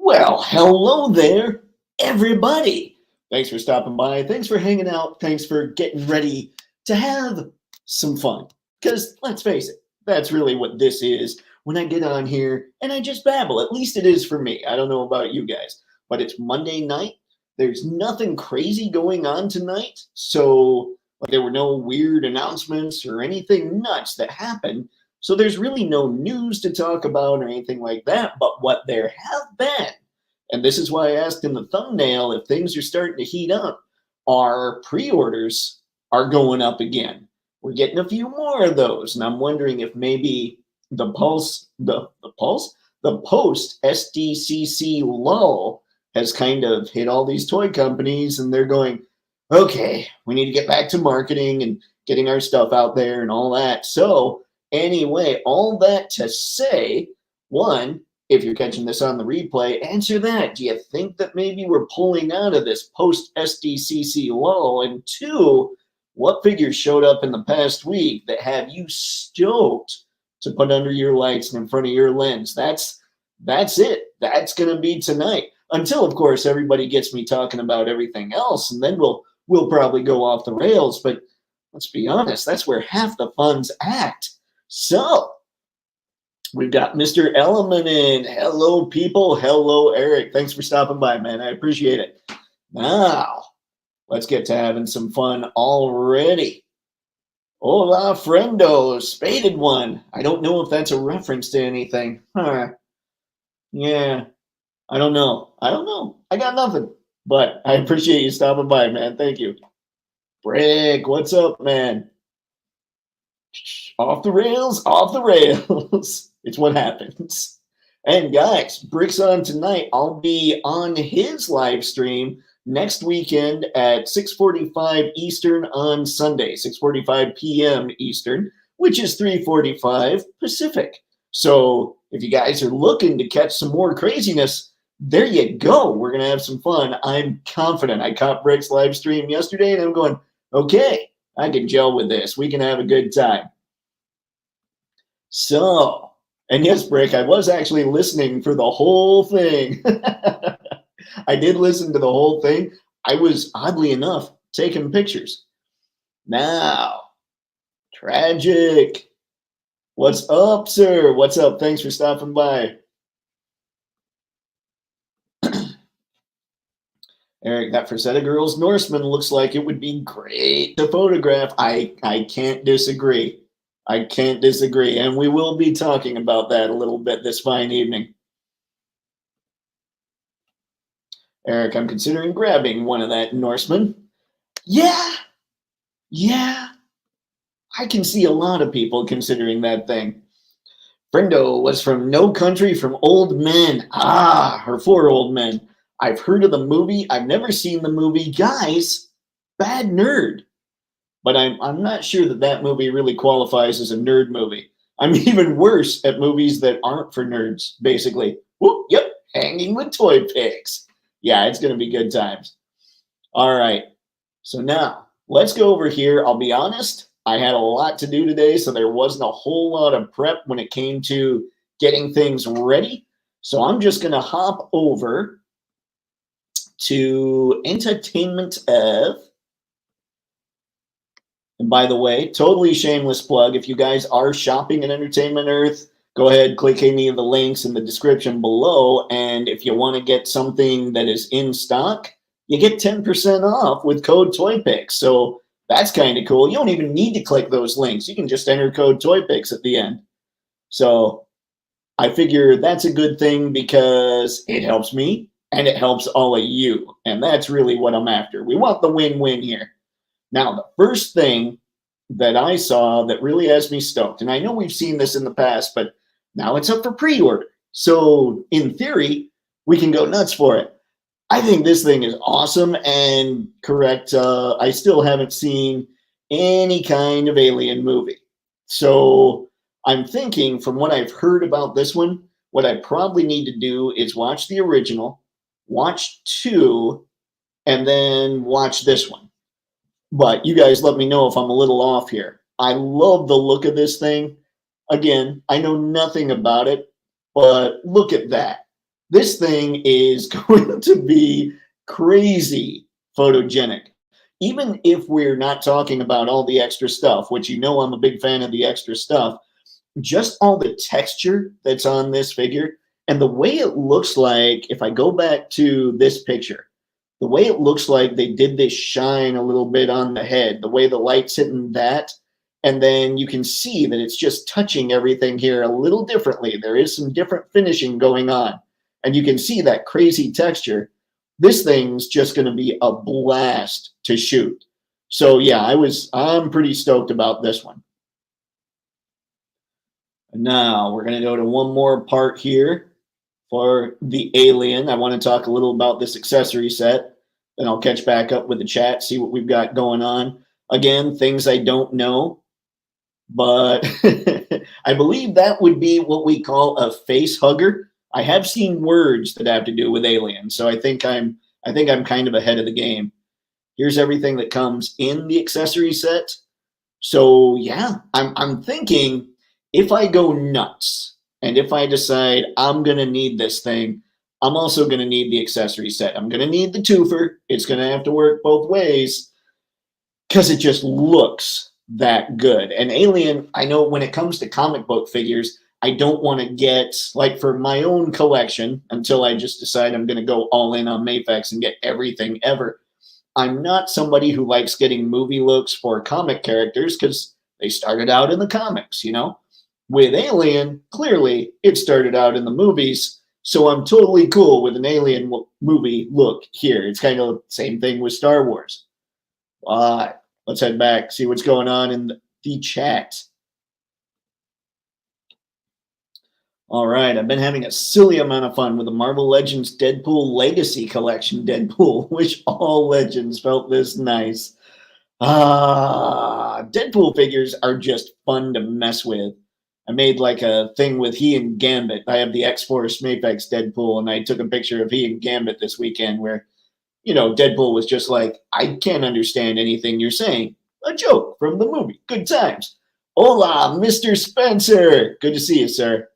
Well, hello there, everybody. Thanks for stopping by. Thanks for hanging out. Thanks for getting ready to have some fun. Because let's face it, that's really what this is when I get on here and I just babble. At least it is for me. I don't know about you guys, but it's Monday night. There's nothing crazy going on tonight. So, like, there were no weird announcements or anything nuts that happened. So there's really no news to talk about or anything like that. But what there have been, and this is why I asked in the thumbnail if things are starting to heat up, our pre-orders are going up again. We're getting a few more of those. And I'm wondering if maybe the post SDCC lull has kind of hit all these toy companies and they're going, okay, we need to get back to marketing and getting our stuff out there and all that. So anyway, all that to say, one, if you're catching this on the replay, answer that. Do you think that maybe we're pulling out of this post-SDCC lull? And two, what figures showed up in the past week that have you stoked to put under your lights and in front of your lens? That's it. That's going to be tonight. Until, of course, everybody gets me talking about everything else, and then we'll probably go off the rails. But let's be honest, that's where half the fun's at. So we've got Mr. Element in. Hello, people. Hello, Eric. Thanks for stopping by, man. I appreciate it. Now, let's get to having some fun already. Hola, friendo. Spaded one. I don't know if that's a reference to anything. Yeah. I don't know. I got nothing. But I appreciate you stopping by, man. Thank you. Brick, what's up, man? Off the rails, off the rails. It's what happens. And guys, Brick's on tonight. I'll be on his live stream next weekend at 6:45 Eastern on Sunday, 6:45 p.m. Eastern, which is 3:45 Pacific. So if you guys are looking to catch some more craziness, there you go. We're going to have some fun. I'm confident. I caught Brick's live stream yesterday, and I'm going, okay, I can gel with this. We can have a good time. So, and yes, Brick, I was actually listening for the whole thing. I did listen to the whole thing. I was, oddly enough, taking pictures. Now, Tragic. What's up, sir? What's up? Thanks for stopping by. Eric, that Frazetta Girls Norseman looks like it would be great to photograph. I can't disagree. I can't disagree. And we will be talking about that a little bit this fine evening. Eric, I'm considering grabbing one of that Norseman. Yeah. I can see a lot of people considering that thing. Friendo was from No Country from Old Men. Or For Old Men. I've heard of the movie. I've never seen the movie. Guys, bad nerd. But I'm not sure that movie really qualifies as a nerd movie. I'm even worse at movies that aren't for nerds, basically. Whoop, yep, Hanging with Toypixx. Yeah, it's going to be good times. All right, so now let's go over here. I'll be honest, I had a lot to do today, so there wasn't a whole lot of prep when it came to getting things ready. So I'm just going to hop over to Entertainment of, and by the way, totally shameless plug, if you guys are shopping at Entertainment Earth, go ahead, click any of the links in the description below, and if you want to get something that is in stock, you get 10% off with code Toypixx. So that's kind of cool. You don't even need to click those links. You can just enter code Toypixx at the end. So I figure that's a good thing because it helps me and it helps all of you. And that's really what I'm after. We want the win-win here. Now, the first thing that I saw that really has me stoked, and I know we've seen this in the past, but now it's up for pre-order. So in theory, we can go nuts for it. I think this thing is awesome and correct. I still haven't seen any kind of alien movie. So I'm thinking from what I've heard about this one, what I probably need to do is watch the original, watch 2, and then watch this one. But you guys let me know if I'm a little off here. I love the look of this thing. Again, I know nothing about it, but look at that. This thing is going to be crazy photogenic. Even if we're not talking about all the extra stuff, which you know I'm a big fan of the extra stuff, just all the texture that's on this figure and the way it looks like, if I go back to this picture, the way it looks like they did this shine a little bit on the head, the way the light's hitting that, and then you can see that it's just touching everything here a little differently. There is some different finishing going on, and you can see that crazy texture. This thing's just going to be a blast to shoot. So yeah, I'm pretty stoked about this one. Now we're going to go to one more part here for the alien. I want to talk a little about this accessory set. Then I'll catch back up with the chat, see what we've got going on. Again, things I don't know, but I believe that would be what we call a face hugger. I have seen words that have to do with aliens, so I think I'm kind of ahead of the game. Here's everything that comes in the accessory set. So yeah, I'm thinking if I go nuts and if I decide I'm gonna need this thing, I'm also gonna need the accessory set. I'm gonna need the twofer. It's gonna have to work both ways because it just looks that good. And Alien, I know when it comes to comic book figures, I don't want to get, like for my own collection, until I just decide I'm going to go all in on Mafex and get everything ever. I'm not somebody who likes getting movie looks for comic characters because they started out in the comics, you know? With Alien, clearly it started out in the movies, so I'm totally cool with an Alien movie look here. It's kind of the same thing with Star Wars. Let's head back, see what's going on in the chat. All right, I've been having a silly amount of fun with the Marvel Legends Deadpool Legacy Collection Deadpool. Wish all Legends felt this nice. Deadpool figures are just fun to mess with. I made like a thing with he and Gambit. I have the X-Force Mafex Deadpool, and I took a picture of he and Gambit this weekend where, you know, Deadpool was just like, I can't understand anything you're saying. A joke from the movie. Good times. Hola, Mr. Spencer. Good to see you, sir.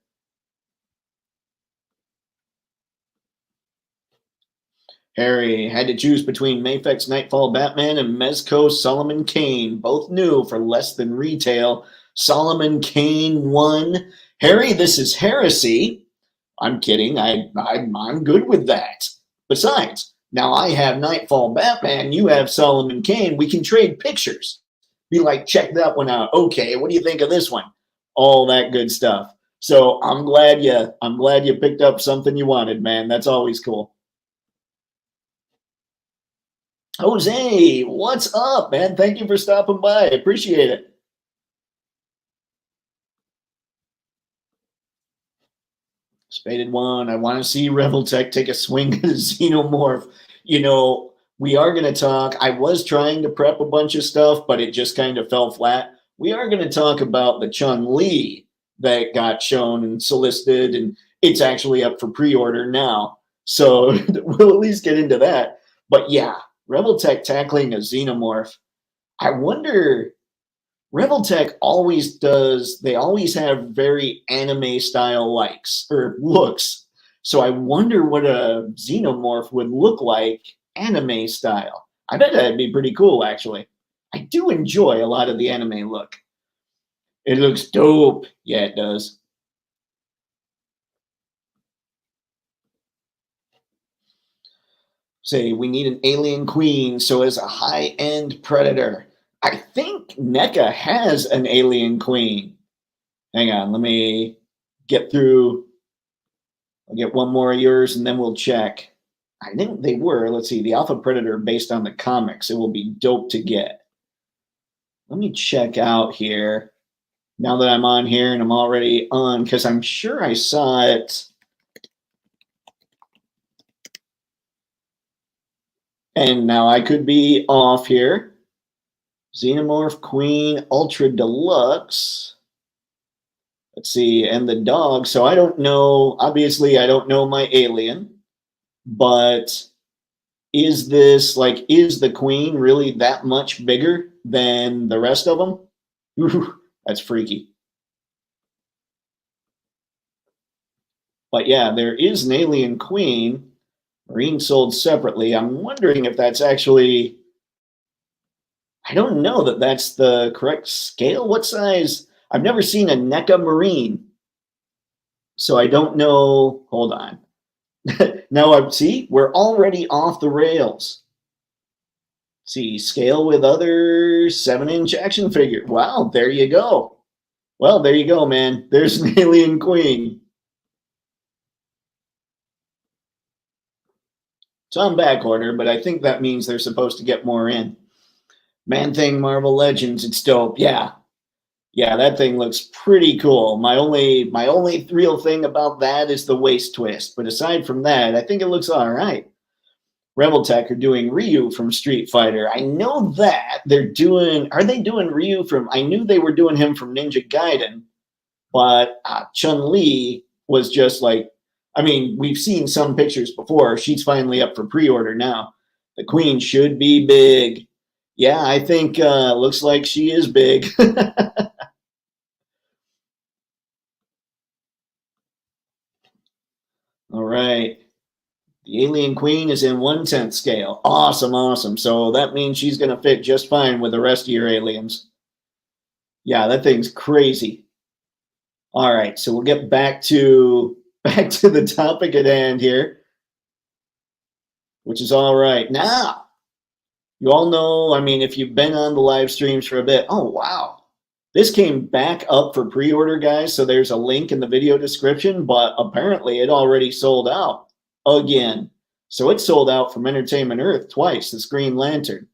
Harry had to choose between Mafex Nightfall Batman and Mezco Solomon Kane, both new for less than retail. Solomon Kane won. Harry, this is heresy. I'm kidding. I'm good with that. Besides, now I have Nightfall Batman. You have Solomon Kane. We can trade pictures. Be like, check that one out. Okay, what do you think of this one? All that good stuff. So I'm glad you picked up something you wanted, man. That's always cool. Jose, what's up, man? Thank you for stopping by. I appreciate it. Spaded one. I want to see Reveltech take a swing at a Xenomorph. You know, we are going to talk. I was trying to prep a bunch of stuff, but it just kind of fell flat. We are going to talk about the Chun-Li that got shown and solicited, and it's actually up for pre-order now. So we'll at least get into that. But yeah, Reveltech tackling a Xenomorph. I wonder, Reveltech always does, they always have very anime style likes or looks. So I wonder what a Xenomorph would look like anime style. I bet that'd be pretty cool, actually. I do enjoy a lot of the anime look. It looks dope. Yeah, it does. Say, we need an alien queen, so as a high-end predator. I think NECA has an alien queen. Hang on, let me get through. I'll get one more of yours, and then we'll check. I think they were. Let's see, the Alpha Predator based on the comics. It will be dope to get. Let me check out here. Now that I'm on here, and I'm already on, because I'm sure I saw it. And now I could be off here. Xenomorph Queen Ultra Deluxe. Let's see, and the dog. So I don't know, obviously I don't know my alien, but is this, like, is the queen really that much bigger than the rest of them? Ooh, that's freaky. But yeah, there is an alien queen. Marine sold separately. I'm wondering if that's actually... I don't know that that's the correct scale. What size? I've never seen a NECA Marine, so I don't know. Hold on. Now, see, we're already off the rails. See, scale with other 7-inch action figure. Wow, there you go. Well, there you go, man. There's an alien queen. It's on back order, but I think that means they're supposed to get more in. Man-Thing Marvel Legends, it's dope. Yeah. Yeah, that thing looks pretty cool. My only real thing about that is the waist twist. But aside from that, I think it looks all right. Rebel Tech are doing Ryu from Street Fighter. I know that they're doing... Are they doing Ryu from... I knew they were doing him from Ninja Gaiden, but Chun-Li was just like... I mean, we've seen some pictures before. She's finally up for pre-order now. The Queen should be big. Yeah, I think looks like she is big. All right. The Alien Queen is in 1/10 scale. Awesome, awesome. So that means she's going to fit just fine with the rest of your aliens. Yeah, that thing's crazy. All right, so we'll get back to the topic at hand here, which is all right. Now, you all know, I mean, if you've been on the live streams for a bit, oh, wow. This came back up for pre-order, guys, so there's a link in the video description, but apparently it already sold out again. So it sold out from Entertainment Earth twice, this Green Lantern.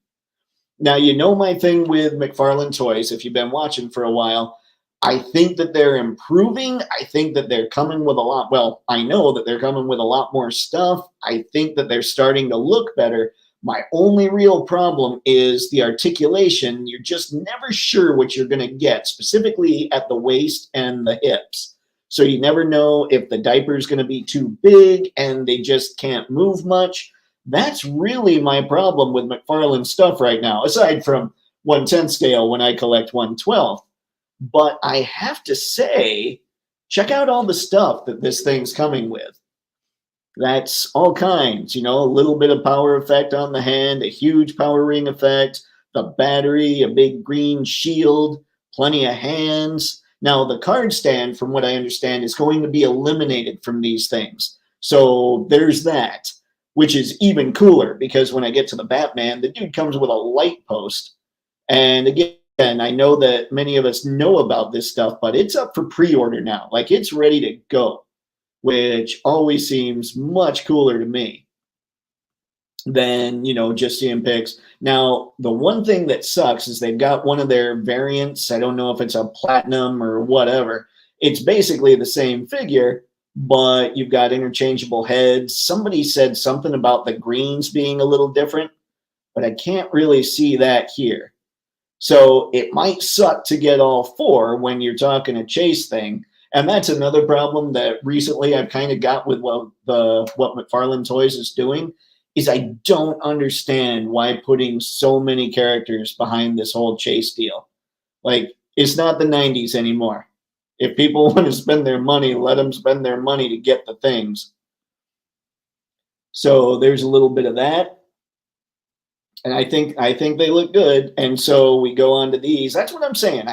Now, you know my thing with McFarlane Toys, if you've been watching for a while. I think that they're improving. I think that they're coming with a lot. Well, I know that they're coming with a lot more stuff. I think that they're starting to look better. My only real problem is the articulation. You're just never sure what you're going to get, specifically at the waist and the hips. So you never know if the diaper is going to be too big and they just can't move much. That's really my problem with McFarlane stuff right now, aside from 1/10 scale when I collect 1/12. But I have to say, check out all the stuff that this thing's coming with. That's all kinds, you know, a little bit of power effect on the hand, a huge power ring effect, the battery, a big green shield, plenty of hands. Now, the card stand, from what I understand, is going to be eliminated from these things. So there's that, which is even cooler because when I get to the Batman, the dude comes with a light post. And again, I know that many of us know about this stuff, but it's up for pre-order now. Like, it's ready to go, which always seems much cooler to me than, you know, just seeing pics. Now, the one thing that sucks is they've got one of their variants. I don't know if it's a platinum or whatever. It's basically the same figure, but you've got interchangeable heads. Somebody said something about the greens being a little different, but I can't really see that here. So it might suck to get all four when you're talking a chase thing. And that's another problem that recently I've kind of got with what McFarlane Toys is doing, is I don't understand why putting so many characters behind this whole chase deal. Like, it's not the 90s anymore. If people want to spend their money, let them spend their money to get the things. So there's a little bit of that. And I think they look good. And so we go on to these. That's what I'm saying.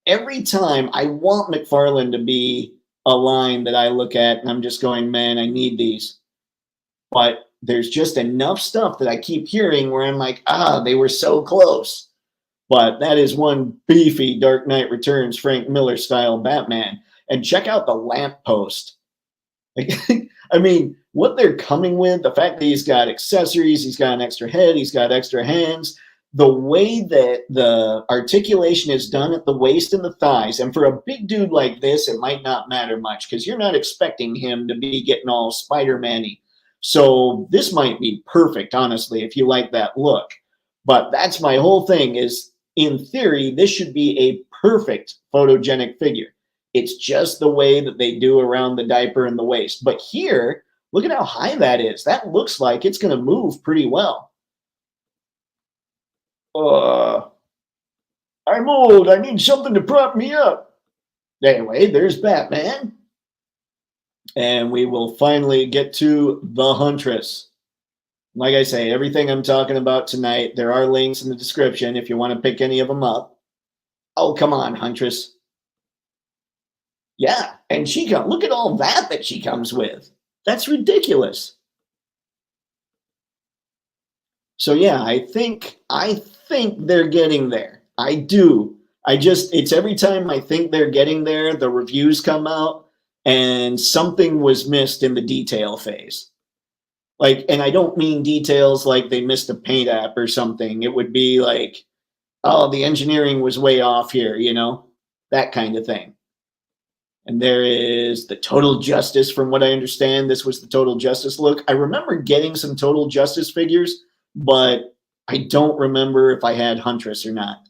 Every time I want McFarlane to be a line that I look at and I'm just going, man, I need these. But there's just enough stuff that I keep hearing where I'm like, they were so close. But that is one beefy Dark Knight Returns Frank Miller style Batman. And check out the lamppost. Like, I mean, what they're coming with, the fact that he's got accessories, he's got an extra head, he's got extra hands, the way that the articulation is done at the waist and the thighs, and for a big dude like this, it might not matter much because you're not expecting him to be getting all Spider-Man-y. So this might be perfect, honestly, if you like that look. But that's my whole thing is, in theory, this should be a perfect photogenic figure. It's just the way that they do around the diaper and the waist. But here, look at how high that is. That looks like it's going to move pretty well. I'm old. I need something to prop me up. Anyway, there's Batman. And we will finally get to the Huntress. Like I say, everything I'm talking about tonight, there are links in the description if you want to pick any of them up. Oh, come on, Huntress. Yeah, and she comes. Look at all that she comes with. That's ridiculous. So yeah, I think they're getting there. I do. It's every time I think they're getting there, the reviews come out and something was missed in the detail phase. Like, and I don't mean details like they missed a paint app or something. It would be like, oh, the engineering was way off here, you know, that kind of thing. And there is the Total Justice. From what I understand, this was the Total Justice look. I remember getting some Total Justice figures, but I don't remember if I had Huntress or not.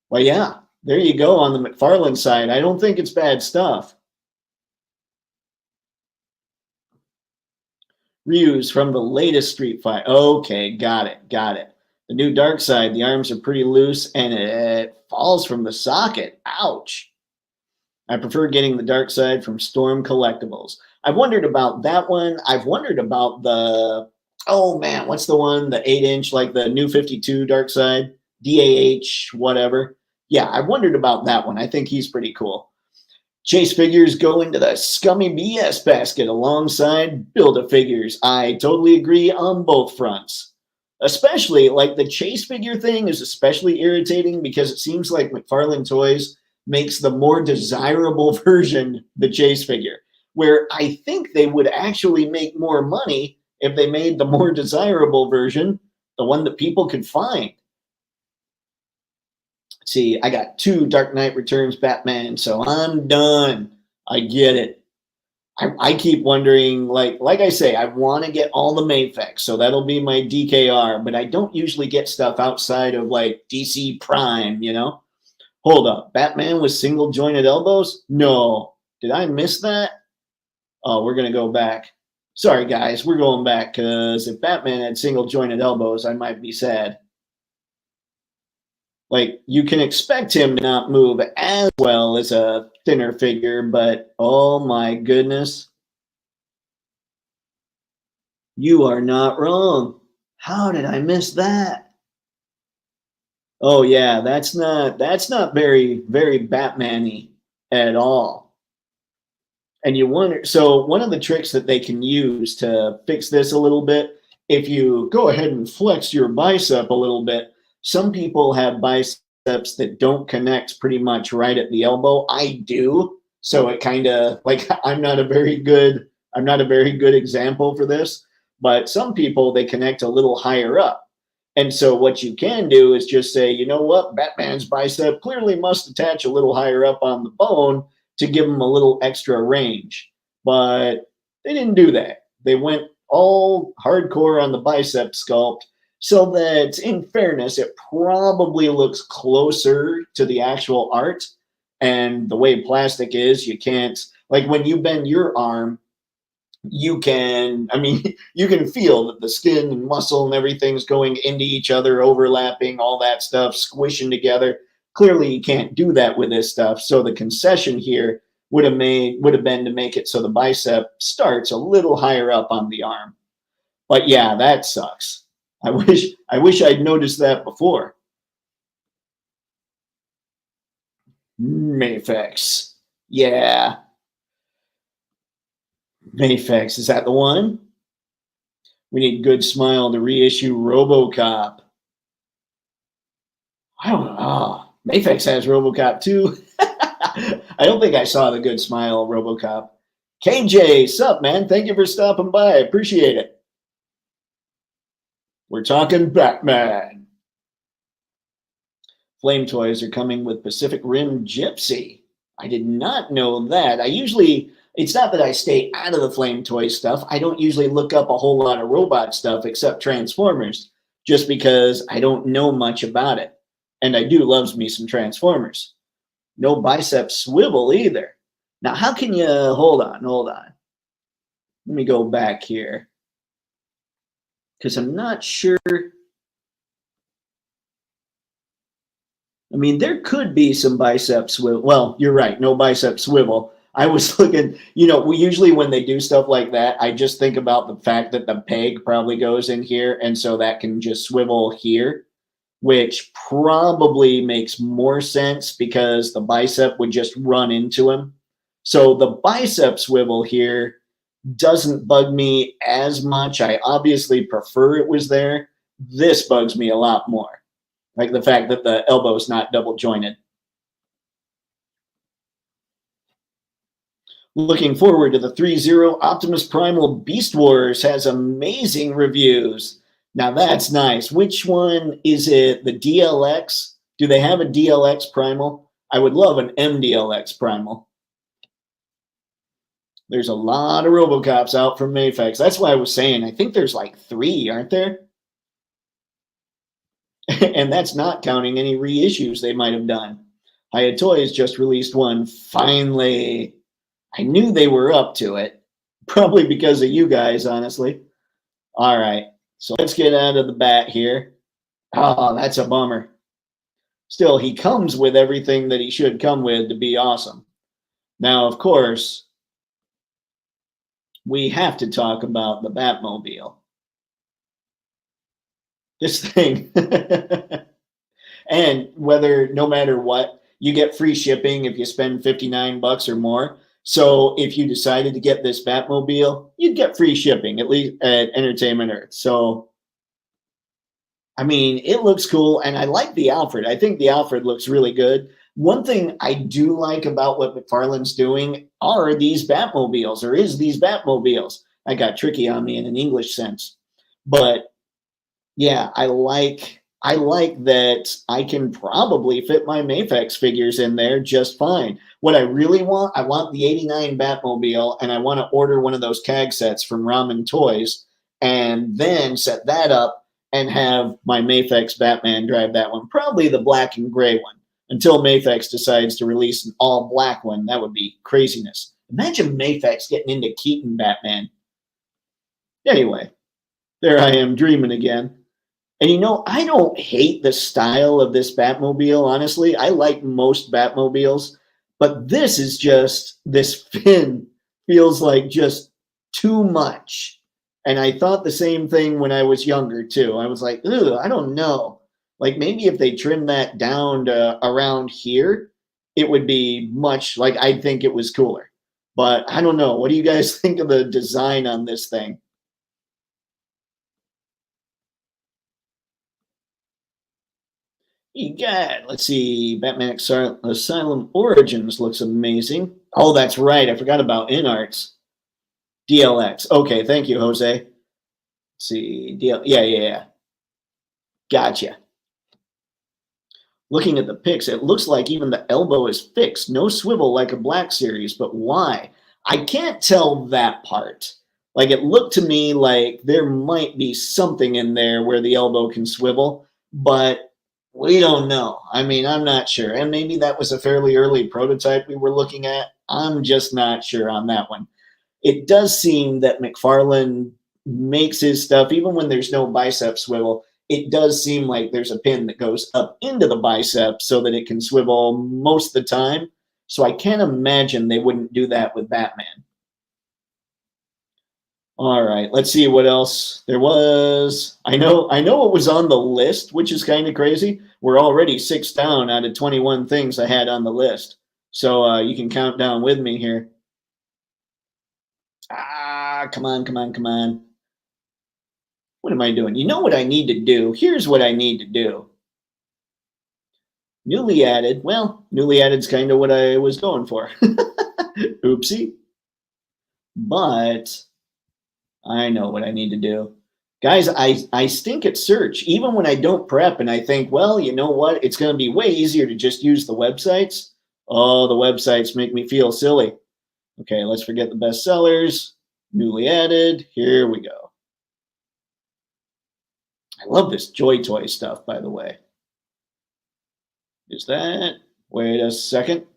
Well, yeah, there you go on the McFarlane side. I don't think it's bad stuff. Ryu's from the latest Street Fighter. Okay, got it. The new Dark Side, the arms are pretty loose and it falls from the socket. Ouch. I prefer getting the Dark Side from Storm Collectibles. I've wondered about that one. I've wondered about the, oh man, what's the one? The 8-inch, like the new 52 Dark Side, DAH, whatever. Yeah, I've wondered about that one. I think he's pretty cool. Chase figures go into the scummy BS basket alongside Build-A-Figures. I totally agree on both fronts. Especially, like, the Chase figure thing is especially irritating because it seems like McFarlane Toys makes the more desirable version the Chase figure, where I think they would actually make more money if they made the more desirable version, the one that people could find. Let's see, I got 2 Dark Knight Returns Batman, so I'm done. I get it. I keep wondering, like I say, I want to get all the Mafex, so that'll be my DKR, but I don't usually get stuff outside of like DC Prime, you know? Hold up, Batman with single jointed elbows? No. Did I miss that? Oh, we're going to go back. Sorry, guys, we're going back because if Batman had single jointed elbows, I might be sad. Like, you can expect him to not move as well as a thinner figure, but oh my goodness. You are not wrong. How did I miss that? Oh yeah, that's not very, very Batman-y at all. And you wonder, so one of the tricks that they can use to fix this a little bit, if you go ahead and flex your bicep a little bit, some people have biceps that don't connect pretty much right at the elbow. I do. So it kind of, like, I'm not a very good example for this, but some people, they connect a little higher up. And so what you can do is just say, you know what, Batman's bicep clearly must attach a little higher up on the bone to give him a little extra range. But they didn't do that. They went all hardcore on the bicep sculpt so that, in fairness, it probably looks closer to the actual art. And the way plastic is, you can't, like when you bend your arm, you can feel that the skin and muscle and everything's going into each other, overlapping, all that stuff, squishing together. Clearly, you can't do that with this stuff. So the concession here would have been to make it so the bicep starts a little higher up on the arm. But yeah, that sucks. I wish I'd noticed that before. Mafex. Yeah. Mafex, is that the one? We need Good Smile to reissue RoboCop. I don't know. Mafex has RoboCop too. I don't think I saw the Good Smile RoboCop. KJ, sup, man? Thank you for stopping by. I appreciate it. We're talking Batman. Flame Toys are coming with Pacific Rim Gypsy. I did not know that. It's not that I stay out of the Flame Toy stuff. I don't usually look up a whole lot of robot stuff except Transformers, just because I don't know much about it. And I do love me some Transformers. No bicep swivel either. Now, how can you, hold on. Let me go back here, because I'm not sure. I mean, there could be some bicep swivel. Well, you're right, no bicep swivel. I was looking, we usually when they do stuff like that, I just think about the fact that the peg probably goes in here, and so that can just swivel here, which probably makes more sense because the bicep would just run into him. So the bicep swivel here doesn't bug me as much. I obviously prefer it was there. This bugs me a lot more, like the fact that the elbow's not double jointed. Looking forward to the 3.0. Optimus Primal Beast Wars has amazing reviews. Now that's nice. Which one is it? The DLX? Do they have a DLX Primal? I would love an MDLX Primal. There's a lot of Robocops out from Mafex. That's why I was saying, I think there's like 3, aren't there? And that's not counting any reissues they might have done. Hiya Toys just released one, finally. I knew they were up to it, probably because of you guys, honestly. All right, so let's get out of the bat here. Oh, that's a bummer. Still, he comes with everything that he should come with to be awesome. Now, of course, we have to talk about the Batmobile. This thing. And whether, no matter what, you get free shipping if you spend $59 or more. So if you decided to get this Batmobile, you'd get free shipping, at least at Entertainment Earth. So, I mean, it looks cool, and I like the Alfred. I think the Alfred looks really good. One thing I do like about what McFarlane's doing are these Batmobiles, or is these Batmobiles. I got tricky on me in an English sense. But, yeah, I like that I can probably fit my Mafex figures in there just fine. What I really want, I want the 89 Batmobile, and I want to order one of those CAG sets from Ramen Toys, and then set that up and have my Mafex Batman drive that one. Probably the black and gray one, until Mafex decides to release an all-black one. That would be craziness. Imagine Mafex getting into Keaton Batman. Anyway, there I am dreaming again. And I don't hate the style of this Batmobile, honestly. I like most Batmobiles. But this is just, this fin feels like just too much. And I thought the same thing when I was younger, too. I was like, ugh, I don't know. Like, maybe if they trimmed that down to around here, it would be much, like, I'd think it was cooler. But I don't know. What do you guys think of the design on this thing? You got, let's see, Batman Asylum Origins looks amazing. Oh, that's right. I forgot about InArts. DLX. Okay, thank you, Jose. Let's see, yeah. Gotcha. Looking at the pics, it looks like even the elbow is fixed. No swivel like a Black Series, but why? I can't tell that part. Like, it looked to me like there might be something in there where the elbow can swivel, but we don't know. I mean, I'm not sure. And maybe that was a fairly early prototype we were looking at. I'm just not sure on that one. It does seem that McFarlane makes his stuff, even when there's no bicep swivel, it does seem like there's a pin that goes up into the bicep so that it can swivel most of the time. So I can't imagine they wouldn't do that with Batman. All right, let's see what else there was. I know it was on the list, which is kind of crazy. We're already 6 down out of 21 things I had on the list. So you can count down with me here. Come on. What am I doing? You know what I need to do? Here's what I need to do. Newly added. Well, newly added is kind of what I was going for. Oopsie. But I know what I need to do. Guys, I stink at search. Even when I don't prep and I think, well, you know what? It's going to be way easier to just use the websites. Oh, the websites make me feel silly. Okay, let's forget the bestsellers. Newly added. Here we go. I love this Joy Toy stuff, by the way. Is that? Wait a second.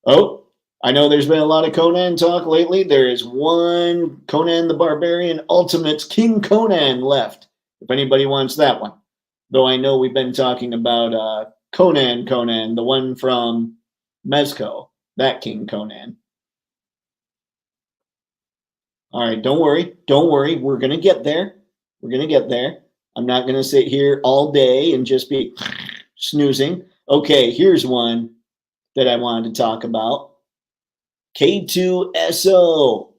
Oh, I know there's been a lot of Conan talk lately. There is one Conan the Barbarian Ultimates King Conan left, if anybody wants that one. Though I know we've been talking about Conan, the one from Mezco, that King Conan. All right, don't worry. Don't worry. We're going to get there. We're going to get there. I'm not going to sit here all day and just be snoozing. Okay, here's one that I wanted to talk about. K2SO.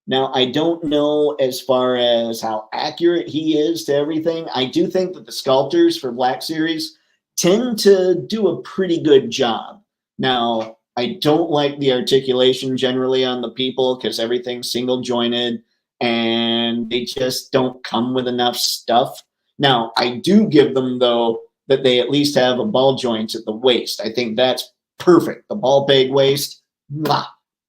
Now, I don't know as far as how accurate he is to everything. I do think that the sculptors for Black Series tend to do a pretty good job. Now, I don't like the articulation generally on the people because everything's single jointed and they just don't come with enough stuff. Now, I do give them, though, that they at least have a ball joint at the waist. I think that's perfect. The ball peg waist,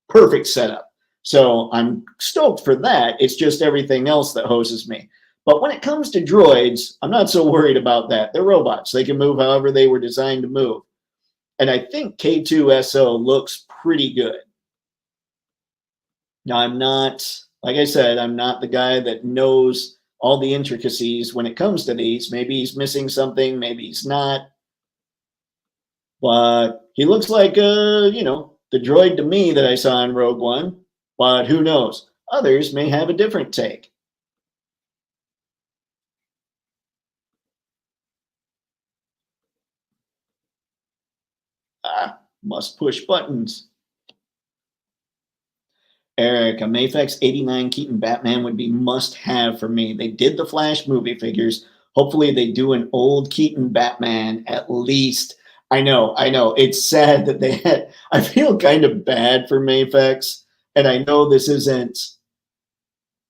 perfect setup. So I'm stoked for that. It's just everything else that hoses me. But when it comes to droids, I'm not so worried about that. They're robots. They can move however they were designed to move. And I think K2SO looks pretty good. Now, I'm not, like I said, I'm not the guy that knows all the intricacies when it comes to these. Maybe he's missing something. Maybe he's not. But he looks like, you know, the droid to me that I saw in Rogue One. But who knows? Others may have a different take. Must push buttons. Eric, a Mafex 89 Keaton Batman would be must-have for me. They did the Flash movie figures. Hopefully they do an old Keaton Batman at least. I know. It's sad that they had... I feel kind of bad for Mafex. And I know this isn't,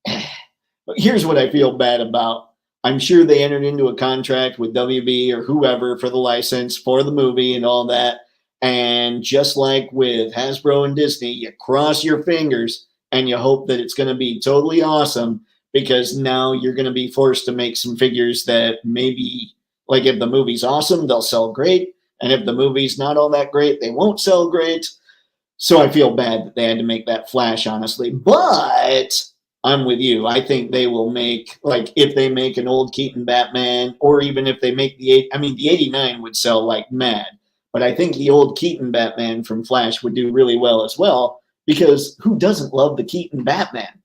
but here's what I feel bad about. I'm sure they entered into a contract with WB or whoever for the license for the movie and all that. And just like with Hasbro and Disney, you cross your fingers and you hope that it's going to be totally awesome because now you're going to be forced to make some figures that maybe, like if the movie's awesome, they'll sell great. And if the movie's not all that great, they won't sell great. So I feel bad that they had to make that Flash, honestly. But I'm with you. I think they will make, like, if they make an old Keaton Batman, or even if they make the 89 would sell like mad. But I think the old Keaton Batman from Flash would do really well as well, because who doesn't love the Keaton Batman?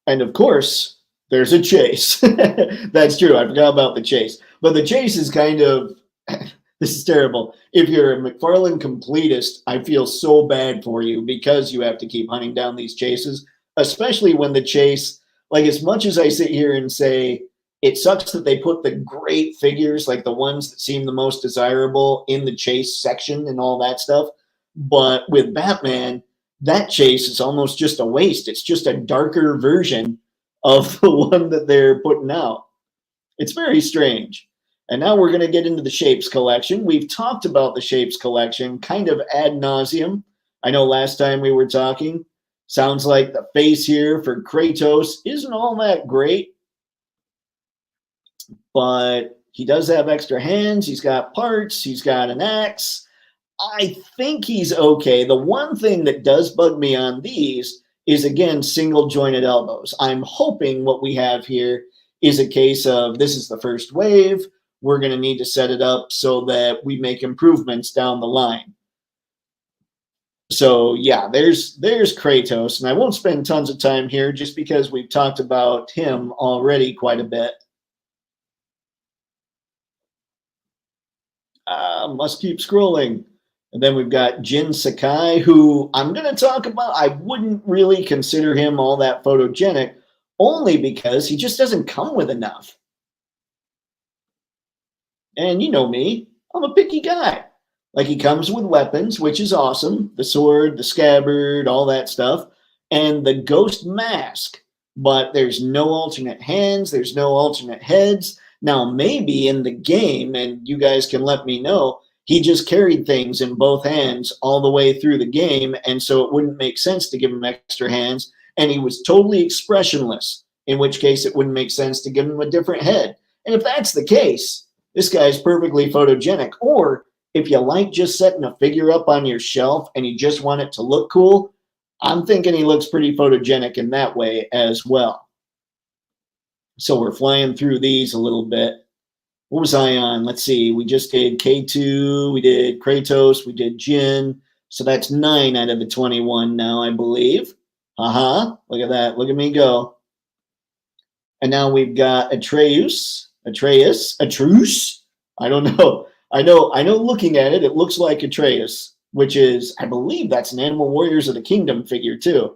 And of course, there's a chase. That's true. I forgot about the chase. But the chase is kind of... This is terrible. If you're a McFarlane completist, I feel so bad for you because you have to keep hunting down these chases, especially when the chase, like as much as I sit here and say, it sucks that they put the great figures, like the ones that seem the most desirable in the chase section and all that stuff. But with Batman, that chase is almost just a waste. It's just a darker version of the one that they're putting out. It's very strange. And now we're going to get into the Shapes collection. We've talked about the Shapes collection kind of ad nauseum. I know last time we were talking, sounds like the face here for Kratos isn't all that great. But he does have extra hands. He's got parts. He's got an axe. I think he's okay. The one thing that does bug me on these is, again, single jointed elbows. I'm hoping what we have here is a case of this is the first wave. We're going to need to set it up so that we make improvements down the line. So yeah, there's Kratos, and I won't spend tons of time here just because we've talked about him already quite a bit. Must keep scrolling. And then we've got Jin Sakai, who I'm going to talk about. I wouldn't really consider him all that photogenic, only because he just doesn't come with enough. And you know me, I'm a picky guy. Like, he comes with weapons, which is awesome. The sword, the scabbard, all that stuff. And the ghost mask. But there's no alternate hands. There's no alternate heads. Now, maybe in the game, and you guys can let me know, he just carried things in both hands all the way through the game. And so it wouldn't make sense to give him extra hands. And he was totally expressionless, in which case it wouldn't make sense to give him a different head. And if that's the case, this guy's perfectly photogenic. Or if you like just setting a figure up on your shelf and you just want it to look cool, I'm thinking he looks pretty photogenic in that way as well. So we're flying through these a little bit. What was I on? Let's see. We just did K2. We did Kratos. We did Jin. So that's 9 out of the 21 now, I believe. Look at that. Look at me go. And now we've got Atreus. I don't know. I know looking at it, it looks like Atreus, which is, I believe that's an Animal Warriors of the Kingdom figure too.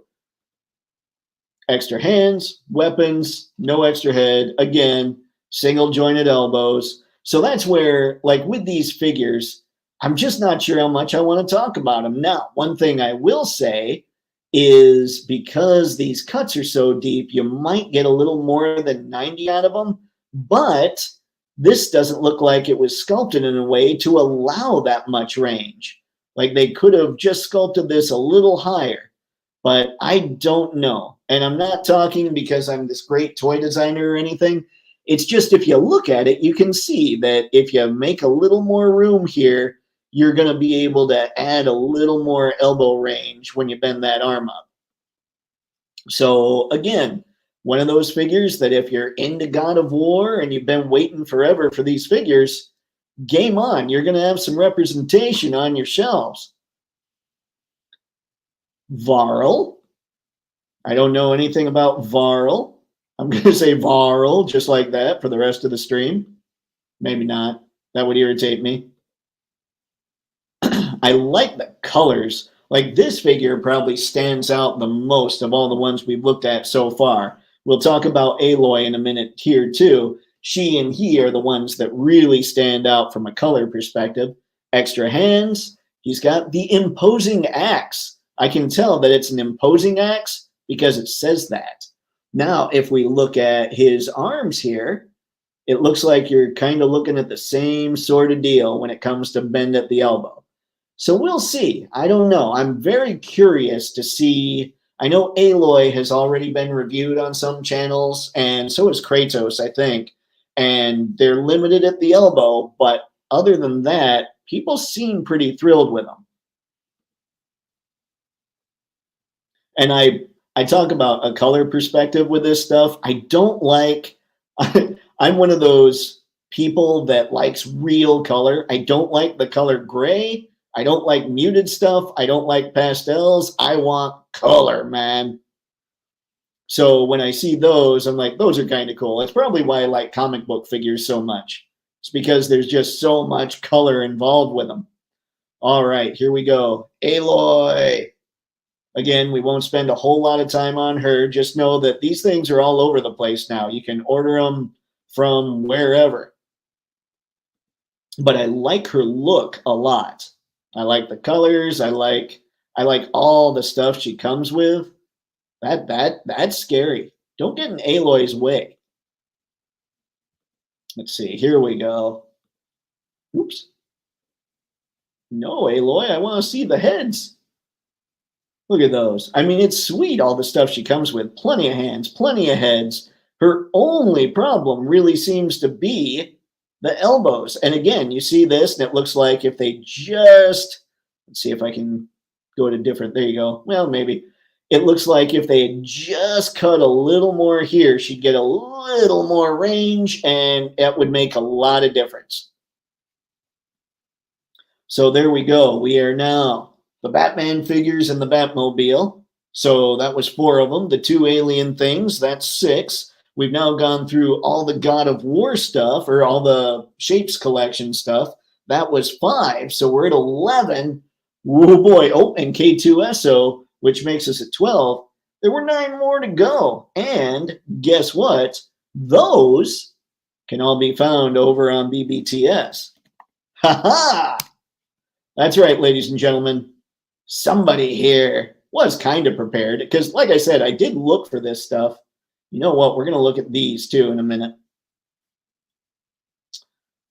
Extra hands, weapons, no extra head. Again, single jointed elbows. So that's where, like with these figures, I'm just not sure how much I want to talk about them. Now, one thing I will say is because these cuts are so deep, you might get a little more than 90 out of them, but this doesn't look like it was sculpted in a way to allow that much range. Like they could have just sculpted this a little higher, but I don't know. And I'm not talking because I'm this great toy designer or anything. It's just if you look at it, you can see that if you make a little more room here, you're going to be able to add a little more elbow range when you bend that arm up. So again, one of those figures that if you're into God of War and you've been waiting forever for these figures, game on. You're going to have some representation on your shelves. Varl. I don't know anything about Varl. I'm going to say Varl just like that for the rest of the stream. Maybe not. That would irritate me. I like the colors. Like this figure probably stands out the most of all the ones we've looked at so far. We'll talk about Aloy in a minute here too. She and he are the ones that really stand out from a color perspective. Extra hands. He's got the imposing axe. I can tell that it's an imposing axe because it says that. Now, if we look at his arms here, it looks like you're kind of looking at the same sort of deal when it comes to bend at the elbow. So we'll see. I don't know. I'm very curious to see. I know Aloy has already been reviewed on some channels, and so is Kratos, I think. And they're limited at the elbow, but other than that, people seem pretty thrilled with them. And I talk about a color perspective with this stuff. I don't like, I'm one of those people that likes real color. I don't like the color gray. I don't like muted stuff. I don't like pastels. I want color, man. So when I see those, I'm like, those are kind of cool. That's probably why I like comic book figures so much. It's because there's just so much color involved with them. All right, here we go. Aloy. Again, we won't spend a whole lot of time on her. Just know that these things are all over the place now. You can order them from wherever. But I like her look a lot. I like the colors. I like all the stuff she comes with. That's scary. Don't get in Aloy's way. Let's see. Here we go. Oops. No, Aloy, I want to see the heads. Look at those. I mean, it's sweet, all the stuff she comes with. Plenty of hands, plenty of heads. Her only problem really seems to be the elbows. And again, you see this, and it looks like if they just, let's see if I can go to different, there you go. Well, maybe. It looks like if they had just cut a little more here, she'd get a little more range, and it would make a lot of difference. So there we go. We are now the Batman figures and the Batmobile. So that was 4 of them. The 2 alien things, that's 6. We've now gone through all the God of War stuff, or all the Shapes collection stuff. That was 5. So we're at 11. Oh boy. Oh, and K2SO, which makes us at 12. There were 9 more to go. And guess what? Those can all be found over on BBTS. Ha ha! That's right, ladies and gentlemen. Somebody here was kind of prepared because, like I said, I did look for this stuff. You know what? We're going to look at these too in a minute.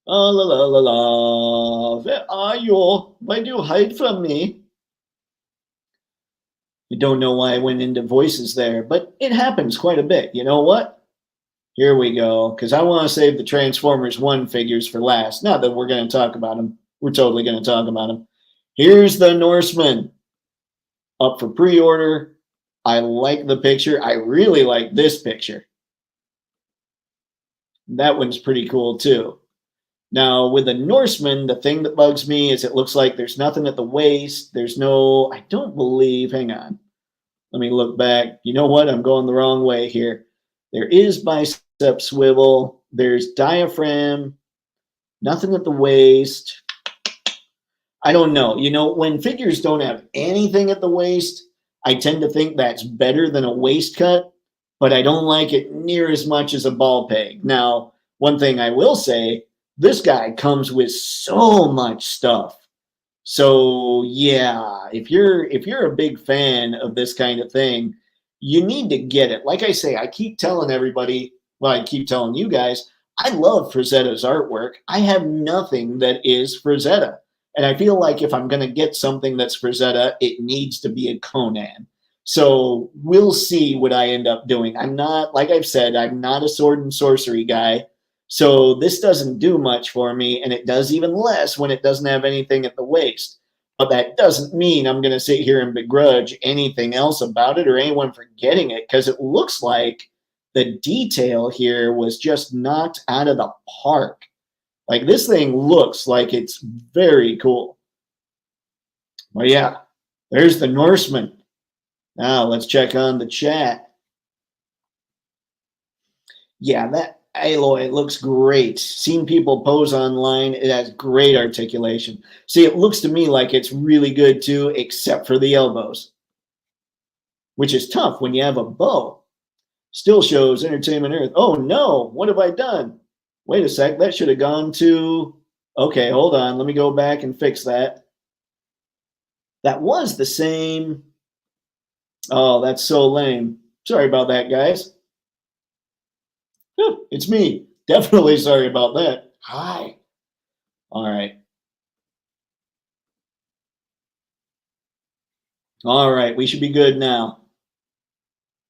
Oh, la la la la. Where are you? Why do you hide from me? You don't know why I went into voices there, but it happens quite a bit. You know what? Here we go, because I want to save the Transformers 1 figures for last. Not that we're going to talk about them. We're totally going to talk about them. Here's the Norseman. Up for pre-order. I like the picture. I really like this picture. That one's pretty cool too. Now, with the Norseman, the thing that bugs me is it looks like there's nothing at the waist. There's no, I don't believe, hang on. Let me look back. You know what? I'm going the wrong way here. There is bicep swivel. There's diaphragm. Nothing at the waist. I don't know. You know, when figures don't have anything at the waist, I tend to think that's better than a waist cut, but I don't like it near as much as a ball peg. Now, one thing I will say, this guy comes with so much stuff. So yeah, if you're a big fan of this kind of thing, you need to get it. Like I say, I keep telling everybody, well, I keep telling you guys, I love Frazetta's artwork. I have nothing that is Frazetta. And I feel like if I'm going to get something that's Frazetta, it needs to be a Conan. So we'll see what I end up doing. I'm not, like I've said, I'm not a sword and sorcery guy. So this doesn't do much for me, and it does even less when it doesn't have anything at the waist. But that doesn't mean I'm going to sit here and begrudge anything else about it or anyone for getting it, because it looks like the detail here was just knocked out of the park. Like, this thing looks like it's very cool. Well, yeah, there's the Norseman. Now let's check on the chat. Yeah, that Aloy looks great. Seen people pose online. It has great articulation. See, it looks to me like it's really good too, except for the elbows, which is tough when you have a bow. Still shows Entertainment Earth. Oh no, what have I done? Wait a sec, that should have gone to... Okay, hold on. Let me go back and fix that. That was the same... Oh, that's so lame. Sorry about that, guys. It's me. Definitely sorry about that. Hi. All right. All right, we should be good now.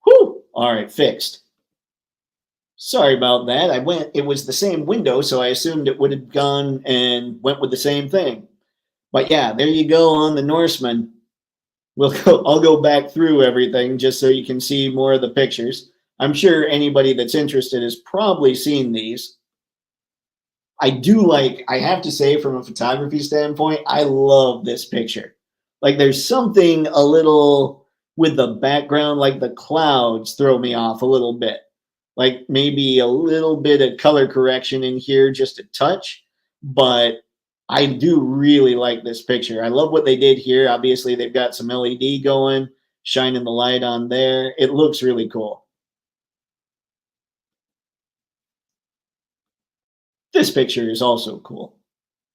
Whew. All right, fixed. Sorry about that. It was the same window, so I assumed it would have gone and went with the same thing. But yeah, there you go on the Norseman. I'll go back through everything just so you can see more of the pictures. I'm sure anybody that's interested has probably seen these. I have to say, from a photography standpoint, I love this picture. Like, there's something a little with the background, like the clouds throw me off a little bit. Like maybe a little bit of color correction in here, just a touch. But I do really like this picture. I love what they did here. Obviously, they've got some LED going, shining the light on there. It looks really cool. This picture is also cool.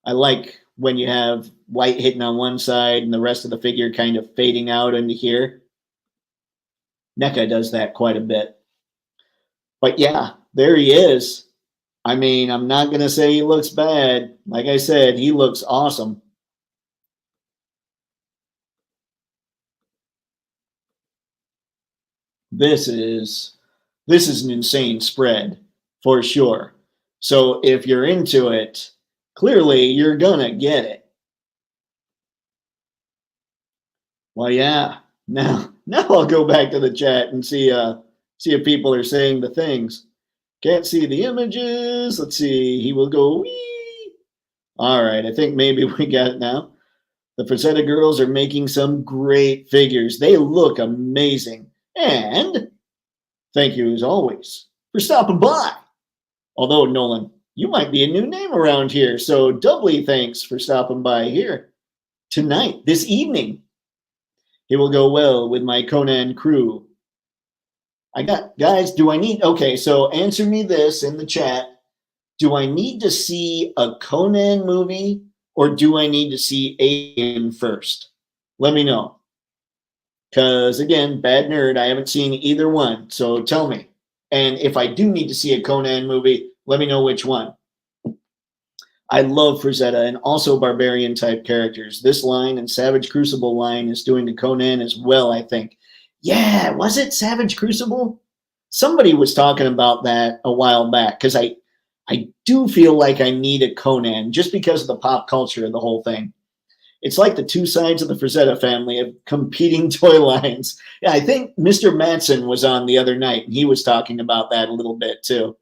I like when you have light hitting on one side and the rest of the figure kind of fading out into here. NECA does that quite a bit. But yeah, there he is. I mean, I'm not going to say he looks bad. Like I said, he looks awesome. This is an insane spread for sure. So if you're into it, clearly you're going to get it. Well, yeah. Now I'll go back to the chat and see if people are saying the things. Can't see the images. Let's see. He will go, wee. All right. I think maybe we got it now. The Frazetta girls are making some great figures. They look amazing. And thank you, as always, for stopping by. Although, Nolan, you might be a new name around here. So doubly thanks for stopping by here tonight, this evening. It will go well with my Conan crew. Guys, okay, so answer me this in the chat. Do I need to see a Conan movie or do I need to see Alien first? Let me know. Because, again, bad nerd, I haven't seen either one, so tell me. And if I do need to see a Conan movie, let me know which one. I love Frazetta and also Barbarian-type characters. This line and Savage Crucible line is doing the Conan as well, I think. Yeah, was it Savage Crucible? Somebody was talking about that a while back, because I do feel like I need a Conan just because of the pop culture of the whole thing. It's like the two sides of the Frazetta family of competing toy lines. Yeah, I think Mr. Matson was on the other night, and he was talking about that a little bit too.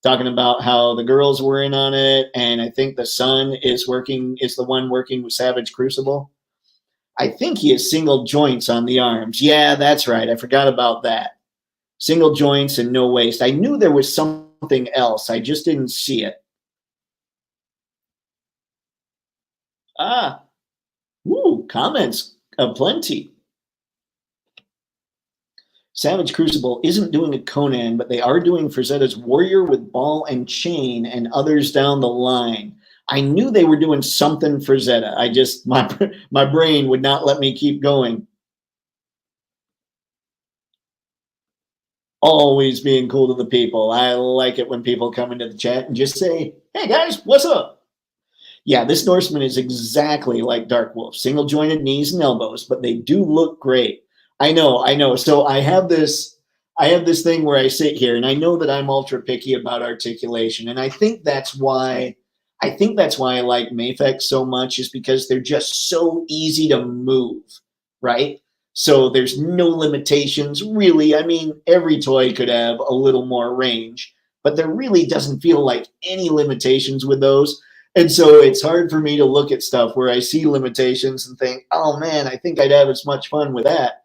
talking about how the girls were in on it, and I think the son is the one working with Savage Crucible. I think he has single joints on the arms. Yeah, that's right. I forgot about that. Single joints and no waist. I knew there was something else. I just didn't see it. Comments aplenty. Savage Crucible isn't doing a Conan, but they are doing Frazetta's Warrior with ball and chain and others down the line. I knew they were doing something Frazetta. I just, my brain would not let me keep going. Always being cool to the people. I like it when people come into the chat and just say, hey guys, what's up? Yeah, this Norseman is exactly like Dark Wolf. Single jointed knees and elbows, but they do look great. I know. So I have this thing where I sit here and I know that I'm ultra picky about articulation. And I think that's why I like Mafex so much, is because they're just so easy to move, right? So there's no limitations, really. I mean, every toy could have a little more range, but there really doesn't feel like any limitations with those. And so it's hard for me to look at stuff where I see limitations and think, oh man, I think I'd have as much fun with that.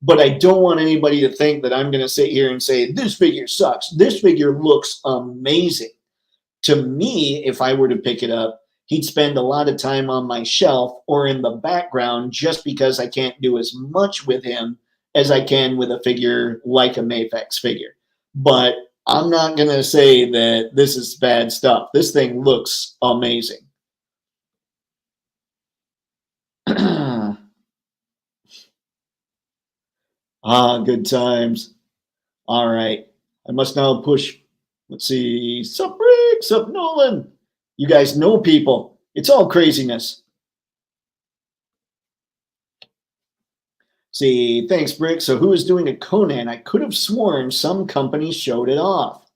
But I don't want anybody to think that I'm going to sit here and say, this figure sucks. This figure looks amazing. To me, if I were to pick it up, he'd spend a lot of time on my shelf or in the background, just because I can't do as much with him as I can with a figure like a Mafex figure. But I'm not going to say that this is bad stuff. This thing looks amazing. Good times. All right. I must now push. Let's see. Sup, Rick? Sup, Nolan? You guys know people. It's all craziness. See, thanks, Brick. So who is doing a Conan? I could have sworn some company showed it off.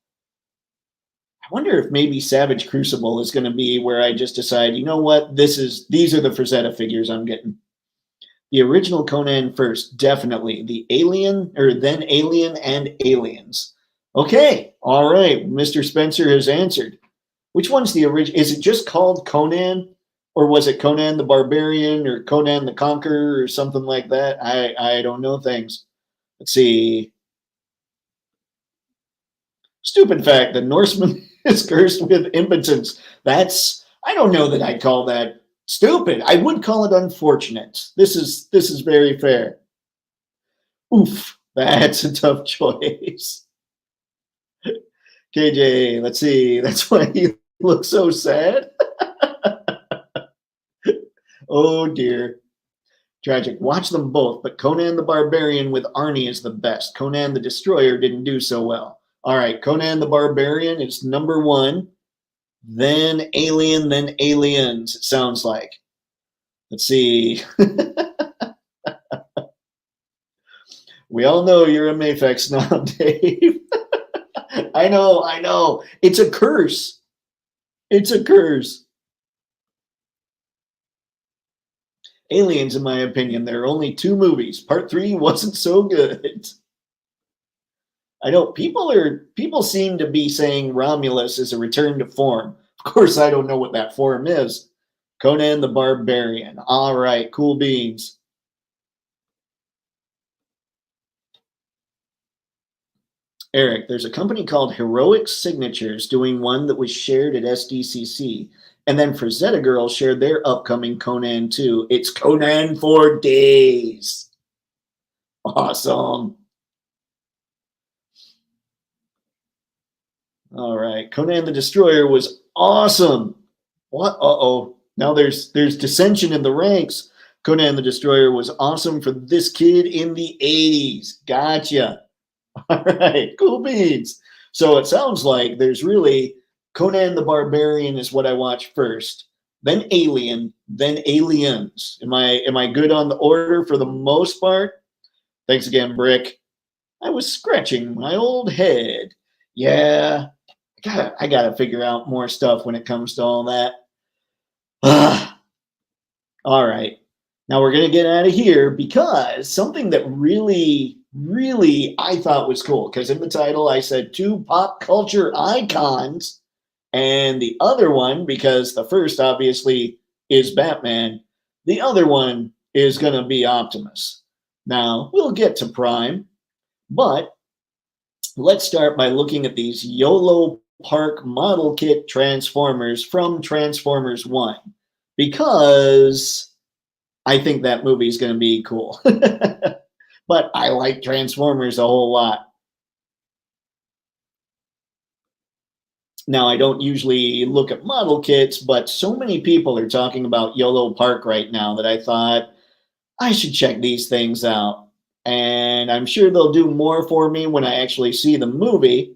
I wonder if maybe Savage Crucible is going to be where I just decide, you know what, these are the Frazetta figures I'm getting. The original Conan first, definitely. The Alien, or then Alien and Aliens. Okay, all right. Mr. Spencer has answered. Which one's the original? Is it just called Conan? Or was it Conan the Barbarian or Conan the Conqueror or something like that? I don't know things. Let's see. Stupid fact, the Norseman is cursed with impotence. I don't know that I'd call that stupid. I would call it unfortunate. This is very fair. Oof, that's a tough choice. KJ, let's see. That's why he looks so sad. Oh dear. Tragic. Watch them both, but Conan the Barbarian with Arnie is the best. Conan the Destroyer didn't do so well. All right, Conan the Barbarian is number one. Then Alien, then Aliens, it sounds like. Let's see. We all know you're a Mafex now, Dave. I know. It's a curse. It's a curse. Aliens, in my opinion, there are only 2 movies. Part 3 wasn't so good. I know people seem to be saying Romulus is a return to form. Of course, I don't know what that form is. Conan the Barbarian. All right, cool beans. Eric, there's a company called Heroic Signatures doing one that was shared at SDCC. And then Frazetta Girl shared their upcoming Conan 2. It's Conan for days. Awesome. All right. Conan the Destroyer was awesome. What? Uh-oh. Now there's dissension in the ranks. Conan the Destroyer was awesome for this kid in the 80s. Gotcha. All right. Cool beans. So it sounds like there's really Conan the Barbarian is what I watch first, then Alien, then Aliens. Am I good on the order for the most part? Thanks again, Brick. I was scratching my old head. Yeah, I gotta figure out more stuff when it comes to all that. All right. Now we're gonna get out of here because something that really really I thought was cool, because in the title I said 2 pop culture icons, and the other one, because the first obviously is Batman, the other one is going to be Optimus. Now, we'll get to Prime, but let's start by looking at these Yolopark model kit Transformers from Transformers 1, because I think that movie is going to be cool. But I like Transformers a whole lot. Now, I don't usually look at model kits, but so many people are talking about Yolopark right now that I thought I should check these things out. And I'm sure they'll do more for me when I actually see the movie.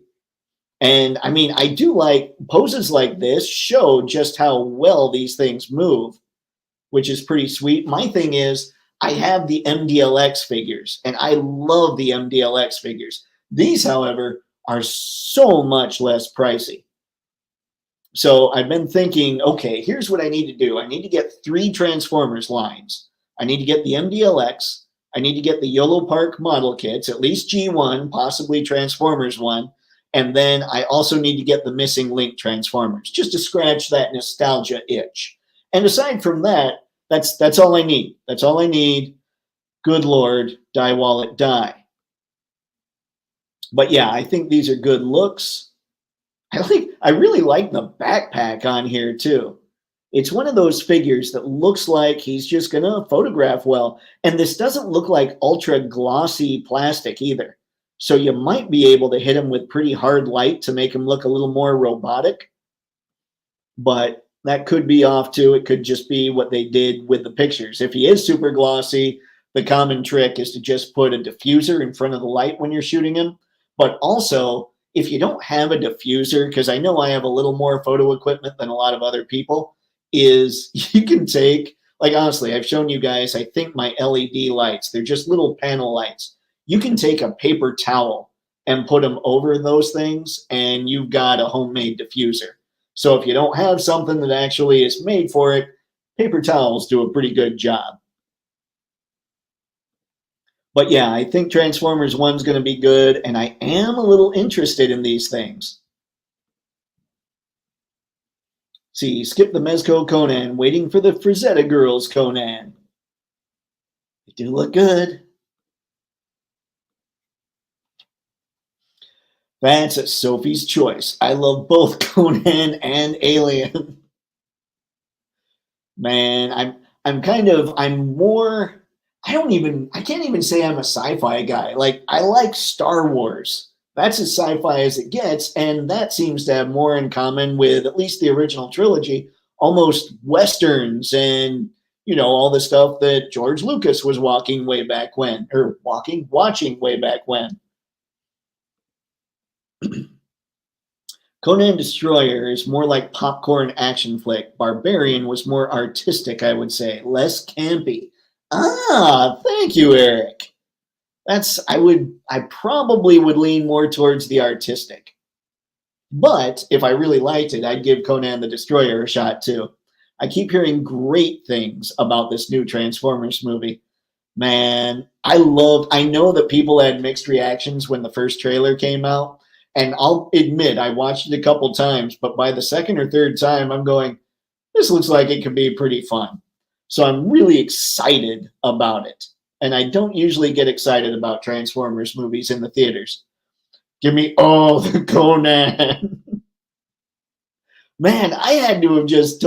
And I mean, I do like poses like this show just how well these things move, which is pretty sweet. My thing is, I have the MDLX figures, and I love the MDLX figures. These, however, are so much less pricey. So I've been thinking, okay, here's what I need to do. I need to get 3 Transformers lines. I need to get the MDLX. I need to get the Yolopark model kits, at least G1, possibly Transformers 1. And then I also need to get the missing Link Transformers, just to scratch that nostalgia itch. And aside from that, that's all I need. That's all I need. Good Lord, die wallet, die. But yeah, I think these are good looks. I really like the backpack on here too. It's one of those figures that looks like he's just gonna photograph well. And this doesn't look like ultra glossy plastic either. So you might be able to hit him with pretty hard light to make him look a little more robotic. But that could be off too. It could just be what they did with the pictures. If he is super glossy, the common trick is to just put a diffuser in front of the light when you're shooting him. But also, if you don't have a diffuser, because I know I have a little more photo equipment than a lot of other people, is you can take, like honestly, I've shown you guys, I think my LED lights, they're just little panel lights. You can take a paper towel and put them over those things, and you've got a homemade diffuser. So if you don't have something that actually is made for it, paper towels do a pretty good job. But yeah, I think Transformers 1 is going to be good, and I am a little interested in these things. See, skip the Mezco Conan, waiting for the Frazetta Girls Conan. They do look good. That's a Sophie's choice. I love both Conan and Alien. Man, I'm more, I can't even say I'm a sci-fi guy. Like, I like Star Wars. That's as sci-fi as it gets, and that seems to have more in common with at least the original trilogy, almost Westerns and, all the stuff that George Lucas was watching way back when. Conan Destroyer is more like popcorn action flick. Barbarian was more artistic, I would say, less campy. Ah, thank you, Eric. I probably would lean more towards the artistic. But if I really liked it, I'd give Conan the Destroyer a shot too. I keep hearing great things about this new Transformers movie. Man, I know that people had mixed reactions when the first trailer came out. And I'll admit, I watched it a couple times, but by the second or third time, I'm going, this looks like it could be pretty fun. So I'm really excited about it. And I don't usually get excited about Transformers movies in the theaters. Give me all the Conan. Man, I had to have just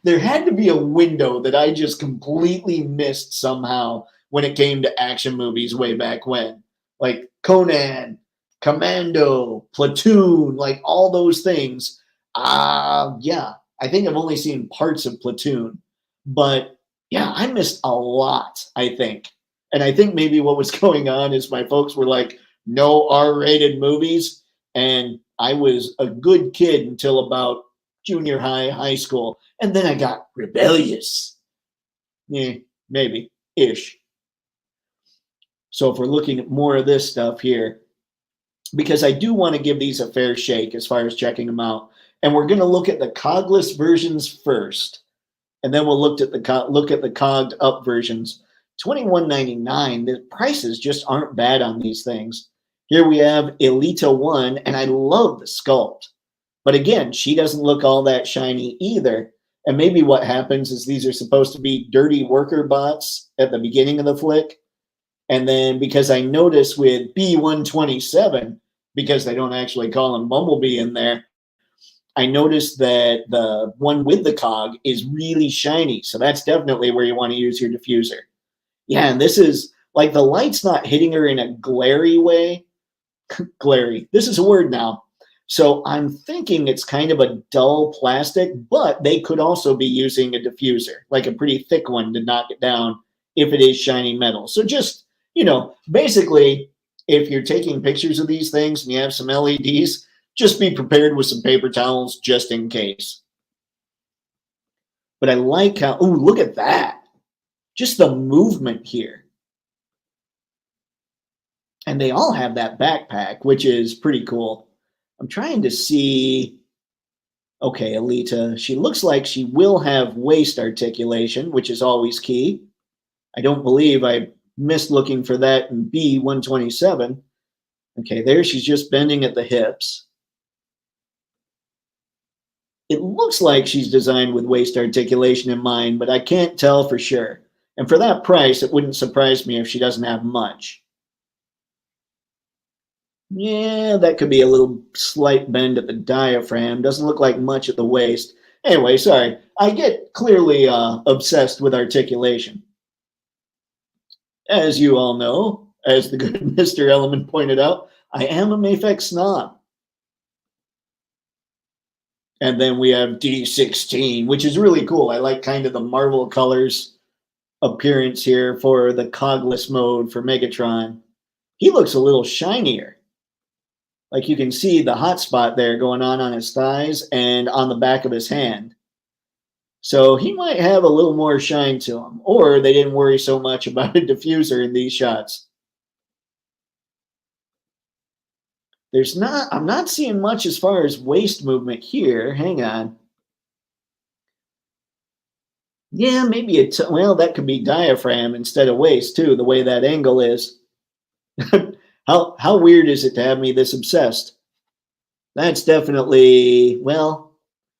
there had to be a window that I just completely missed somehow when it came to action movies way back when. Like Conan, Commando, Platoon, like all those things. Yeah, I think I've only seen parts of Platoon. But yeah, I missed a lot, I think. And I think maybe what was going on is my folks were like, no R-rated movies. And I was a good kid until about junior high, high school. And then I got rebellious. Yeah, maybe, ish. So if we're looking at more of this stuff here, because I do want to give these a fair shake as far as checking them out. And we're going to look at the cogless versions first. And then we'll look at the cogged up versions. $21.99. The prices just aren't bad on these things. Here we have Elita 1, and I love the sculpt. But again, she doesn't look all that shiny either. And maybe what happens is these are supposed to be dirty worker bots at the beginning of the flick. And then because I notice with B127, because they don't actually call him Bumblebee in there, I noticed that the one with the cog is really shiny. So that's definitely where you want to use your diffuser. Yeah, and this is like the light's not hitting her in a glary way. Glary. This is a word now. So I'm thinking it's kind of a dull plastic, but they could also be using a diffuser, like a pretty thick one to knock it down if it is shiny metal. So just, you know, basically, if you're taking pictures of these things and you have some LEDs, just be prepared with some paper towels just in case. But I like how, ooh, look at that. Just the movement here. And they all have that backpack, which is pretty cool. I'm trying to see, okay, Alita, she looks like she will have waist articulation, which is always key. I don't believe I missed looking for that in B127. Okay, there she's just bending at the hips. It looks like she's designed with waist articulation in mind, but I can't tell for sure. And for that price, it wouldn't surprise me if she doesn't have much. Yeah, that could be a little slight bend at the diaphragm. Doesn't look like much at the waist. Anyway, sorry. I get clearly obsessed with articulation. As you all know, as the good Mr. Element pointed out, I am a Mafex snob. And then we have D16, which is really cool. I like kind of the Marvel colors appearance here for the Cogless mode for Megatron. He looks a little shinier. Like you can see the hot spot there going on his thighs and on the back of his hand. So he might have a little more shine to him. Or they didn't worry so much about a diffuser in these shots. I'm not seeing much as far as waist movement here. Hang on. Yeah, maybe well, that could be diaphragm instead of waist too, the way that angle is. How weird is it to have me this obsessed? That's definitely, well,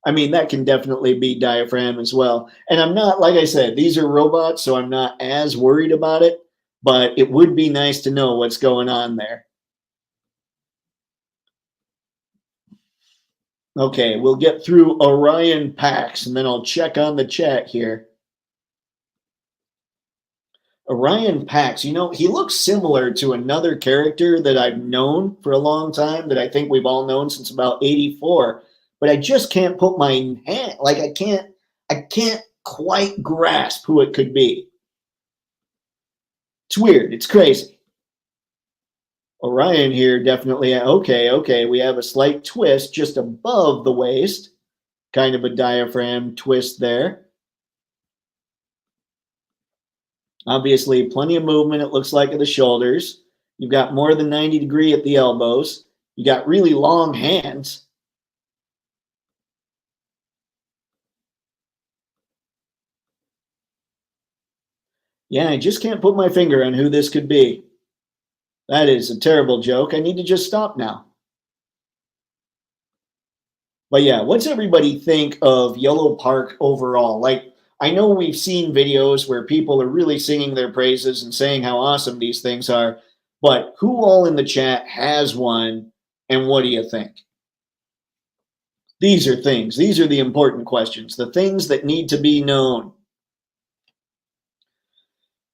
I mean, that can definitely be diaphragm as well. And I'm not, like I said, these are robots, so I'm not as worried about it, but it would be nice to know what's going on there. Okay, we'll get through Orion Pax, and then I'll check on the chat here. Orion Pax, you know, he looks similar to another character that I've known for a long time, that I think we've all known since about 84, but I just can't put my hand, like I can't quite grasp who it could be. It's weird, it's crazy. Orion here definitely, okay, we have a slight twist just above the waist, kind of a diaphragm twist there. Obviously, plenty of movement, it looks like, at the shoulders. You've got more than 90 degree at the elbows. You got really long hands. Yeah, I just can't put my finger on who this could be. That is a terrible joke. I need to just stop now. But yeah, what's everybody think of Yolopark overall? Like, I know we've seen videos where people are really singing their praises and saying how awesome these things are, but who all in the chat has one, and what do you think? These are the important questions, the things that need to be known.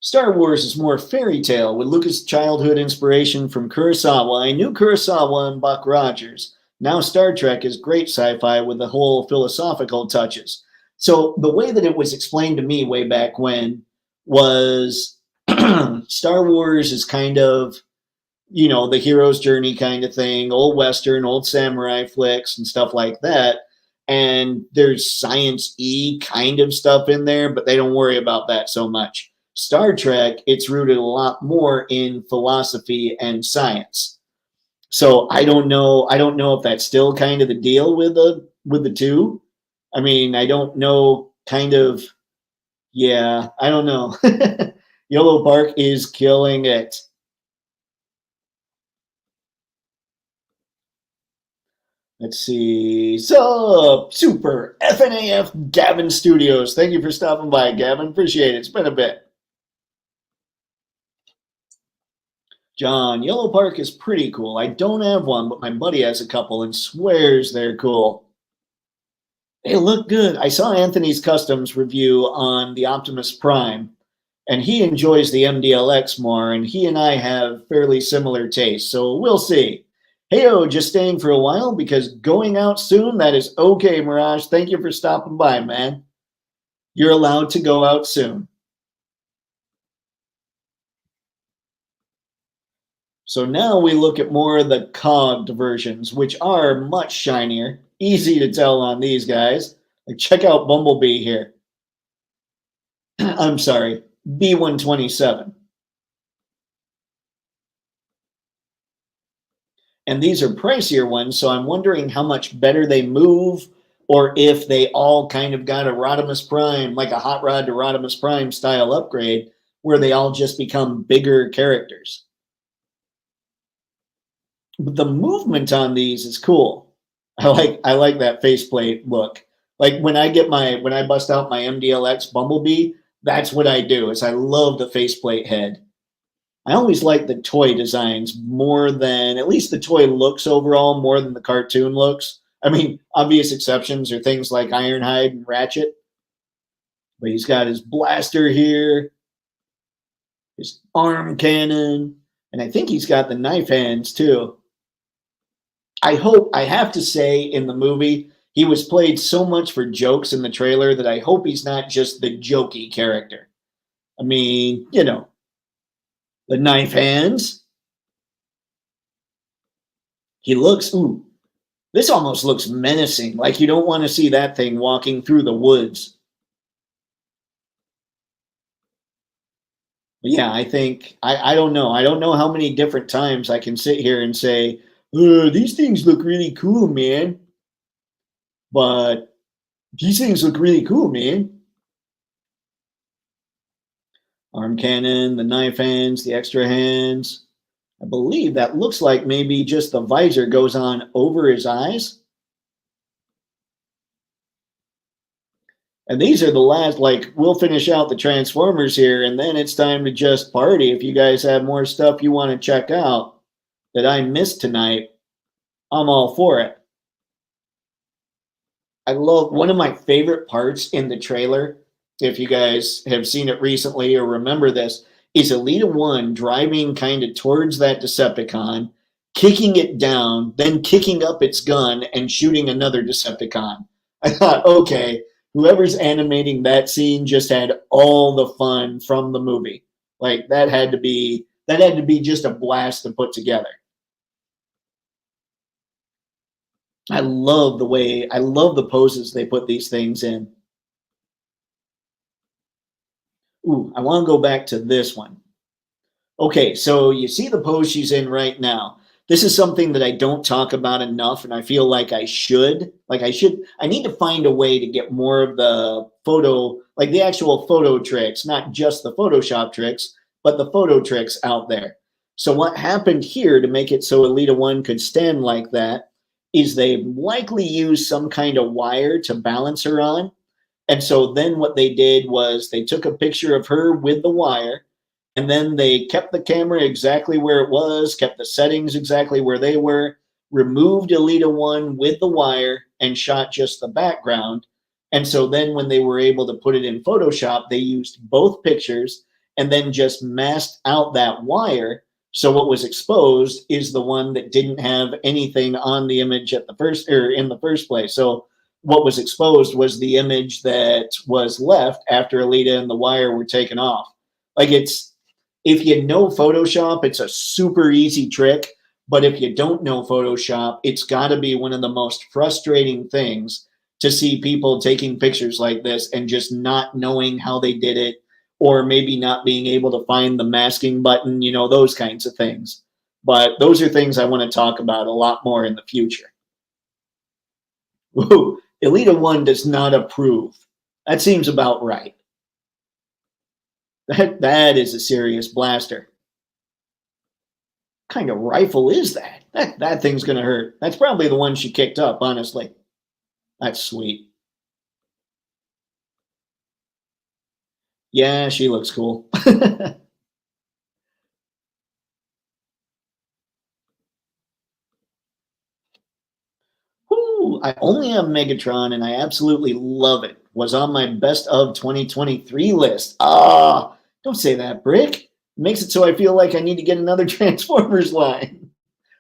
Star Wars is more fairy tale with Lucas' childhood inspiration from Kurosawa. I knew Kurosawa and Buck Rogers. Now Star Trek is great sci-fi with the whole philosophical touches. So the way that it was explained to me way back when was Star Wars is kind of, you know, the hero's journey kind of thing, old Western, old samurai flicks and stuff like that. And there's science-y kind of stuff in there, but they don't worry about that so much. Star Trek, it's rooted a lot more in philosophy and science. So I don't know if that's still kind of the deal with the two. I mean, I don't know, kind of, yeah, I don't know. Yolopark is killing it. Let's see. Super FNAF Gavin Studios. Thank you for stopping by, Gavin. Appreciate it. It's been a bit. John, Yolopark is pretty cool. I don't have one, but my buddy has a couple and swears they're cool. They look good. I saw Anthony's Customs review on the Optimus Prime, and he enjoys the MDLX more, and he and I have fairly similar tastes, so we'll see. Heyo, just staying for a while because going out soon, that is okay, Mirage. Thank you for stopping by, man. You're allowed to go out soon. So now we look at more of the cogged versions, which are much shinier. Easy to tell on these guys. Like, check out Bumblebee here. I'm sorry, B127. And these are pricier ones, so I'm wondering how much better they move, or if they all kind of got a Rodimus Prime, like a Hot Rod to Rodimus Prime style upgrade, where they all just become bigger characters. But the movement on these is cool. I like that faceplate look. Like when I bust out my MDLX Bumblebee, that's what I do. Is I love the faceplate head. I always like the toy designs more than, at least the toy looks overall, more than the cartoon looks. I mean, obvious exceptions are things like Ironhide and Ratchet. But he's got his blaster here, his arm cannon, and I think he's got the knife hands too. I have to say, in the movie, he was played so much for jokes in the trailer that I hope he's not just the jokey character. I mean, you know, the knife hands. He looks, ooh, this almost looks menacing. Like you don't want to see that thing walking through the woods. But yeah, I think, I don't know. I don't know how many different times I can sit here and say, these things look really cool, man. But these things look really cool, man. Arm cannon, the knife hands, the extra hands. I believe that looks like maybe just the visor goes on over his eyes. And these are the last, like, we'll finish out the Transformers here, and then it's time to just party. If you guys have more stuff you want to check out that I missed tonight, I'm all for it. I love, one of my favorite parts in the trailer, if you guys have seen it recently or remember this, is Elita 1 driving kind of towards that Decepticon, kicking it down, then kicking up its gun and shooting another Decepticon. I thought, okay, whoever's animating that scene just had all the fun from the movie. Like that had to be just a blast to put together. I love the poses they put these things in. Ooh, I want to go back to this one. Okay, so you see the pose she's in right now. This is something that I don't talk about enough, and I feel like I should. I need to find a way to get more of the photo, like the actual photo tricks, not just the Photoshop tricks, but the photo tricks out there. So what happened here to make it so Elita 1 could stand like that is they likely used some kind of wire to balance her on. And so then what they did was they took a picture of her with the wire, and then they kept the camera exactly where it was, kept the settings exactly where they were, removed Elita 1 with the wire, and shot just the background. And so then when they were able to put it in Photoshop, they used both pictures and then just masked out that wire. So what was exposed is the one that didn't have anything on the image at the first, or in the first place. So what was exposed was the image that was left after Elita and the wire were taken off. Like if you know Photoshop, it's a super easy trick. But if you don't know Photoshop, it's got to be one of the most frustrating things to see people taking pictures like this and just not knowing how they did it, or maybe not being able to find the masking button, you know, those kinds of things. But those are things I want to talk about a lot more in the future. Ooh, Elita 1 does not approve. That seems about right. That is a serious blaster. What kind of rifle is that? That thing's gonna hurt. That's probably the one she kicked up, honestly. That's sweet. Yeah, she looks cool. Woo, I only have Megatron and I absolutely love it. Was on my best of 2023 list. Ah, don't say that, Brick. It makes it so I feel like I need to get another Transformers line.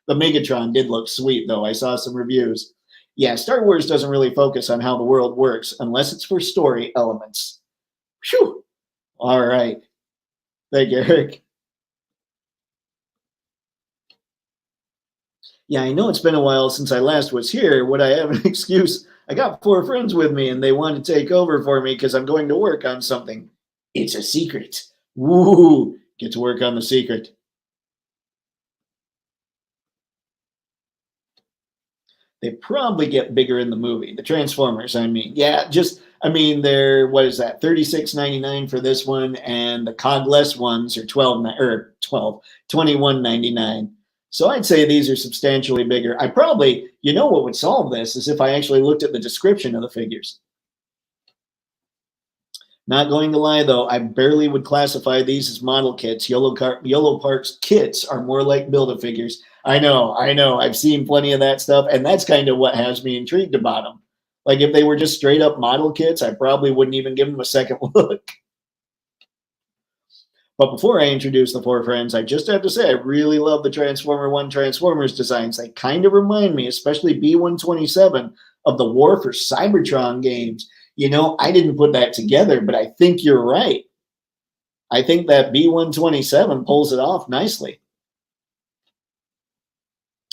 The Megatron did look sweet, though. I saw some reviews. Yeah, Star Wars doesn't really focus on how the world works unless it's for story elements. Phew. All right. Thank you, Eric. Yeah, I know it's been a while since I last was here. Would I have an excuse? I got 4 friends with me and they want to take over for me because I'm going to work on something. It's a secret. Woo! Get to work on the secret. They probably get bigger in the movie. The Transformers, I mean. Yeah, they're, what is that, $36.99 for this one, and the Cogless ones are 21.99. So I'd say these are substantially bigger. I probably, what would solve this is if I actually looked at the description of the figures. Not going to lie, though, I barely would classify these as model kits. Yolopark's kits are more like Build-A-Figures. I know. I've seen plenty of that stuff, and that's kind of what has me intrigued about them. Like, if they were just straight-up model kits, I probably wouldn't even give them a second look. But before I introduce the 4 friends, I just have to say I really love the Transformer 1 Transformers designs. They kind of remind me, especially B-127, of the War for Cybertron games. I didn't put that together, but I think you're right. I think that B-127 pulls it off nicely.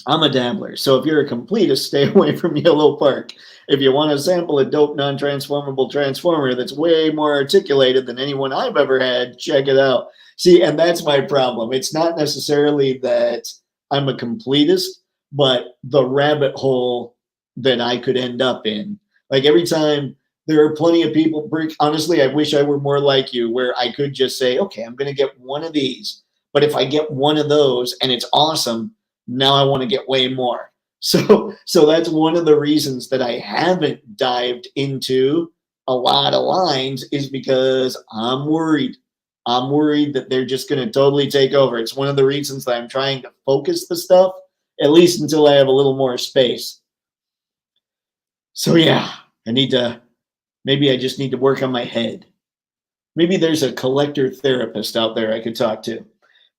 I'm a dabbler, so if you're a completist, stay away from Yolopark. If you want to sample a dope non-transformable Transformer that's way more articulated than anyone I've ever had, check it out. See, and that's my problem. It's not necessarily that I'm a completist, but the rabbit hole that I could end up in. Like every time, there are plenty of people, Brick, honestly, I wish I were more like you, where I could just say, okay, I'm going to get one of these. But if I get one of those and it's awesome, now I want to get way more. So that's one of the reasons that I haven't dived into a lot of lines is because I'm worried. I'm worried that they're just going to totally take over. It's one of the reasons that I'm trying to focus the stuff, at least until I have a little more space. So yeah, maybe I just need to work on my head. Maybe there's a collector therapist out there I could talk to.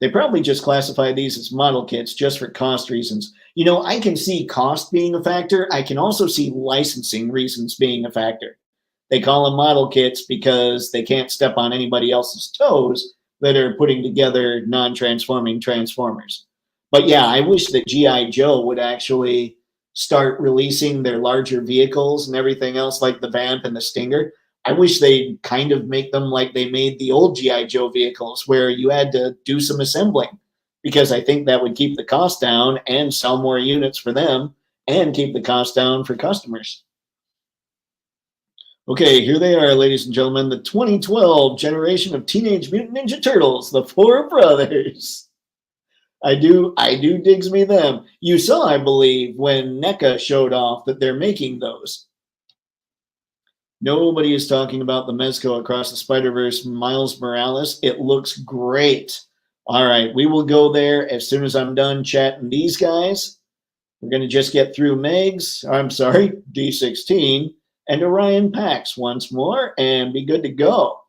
They probably just classify these as model kits just for cost reasons. I can see cost being a factor. I can also see licensing reasons being a factor. They call them model kits because they can't step on anybody else's toes that are putting together non-transforming Transformers. But yeah, I wish that G.I. Joe would actually start releasing their larger vehicles and everything else like the Vamp and the Stinger. I wish they'd kind of make them like they made the old G.I. Joe vehicles where you had to do some assembling, because I think that would keep the cost down and sell more units for them and keep the cost down for customers. Okay, here they are, ladies and gentlemen, the 2012 generation of Teenage Mutant Ninja Turtles, the 4 brothers. I do digs me them. You saw, I believe, when NECA showed off that they're making those. Nobody is talking about the Mezco Across the Spider-Verse Miles Morales. It looks great. All right, we will go there as soon as I'm done chatting these guys. We're going to just get through D16, and Orion Pax once more and be good to go.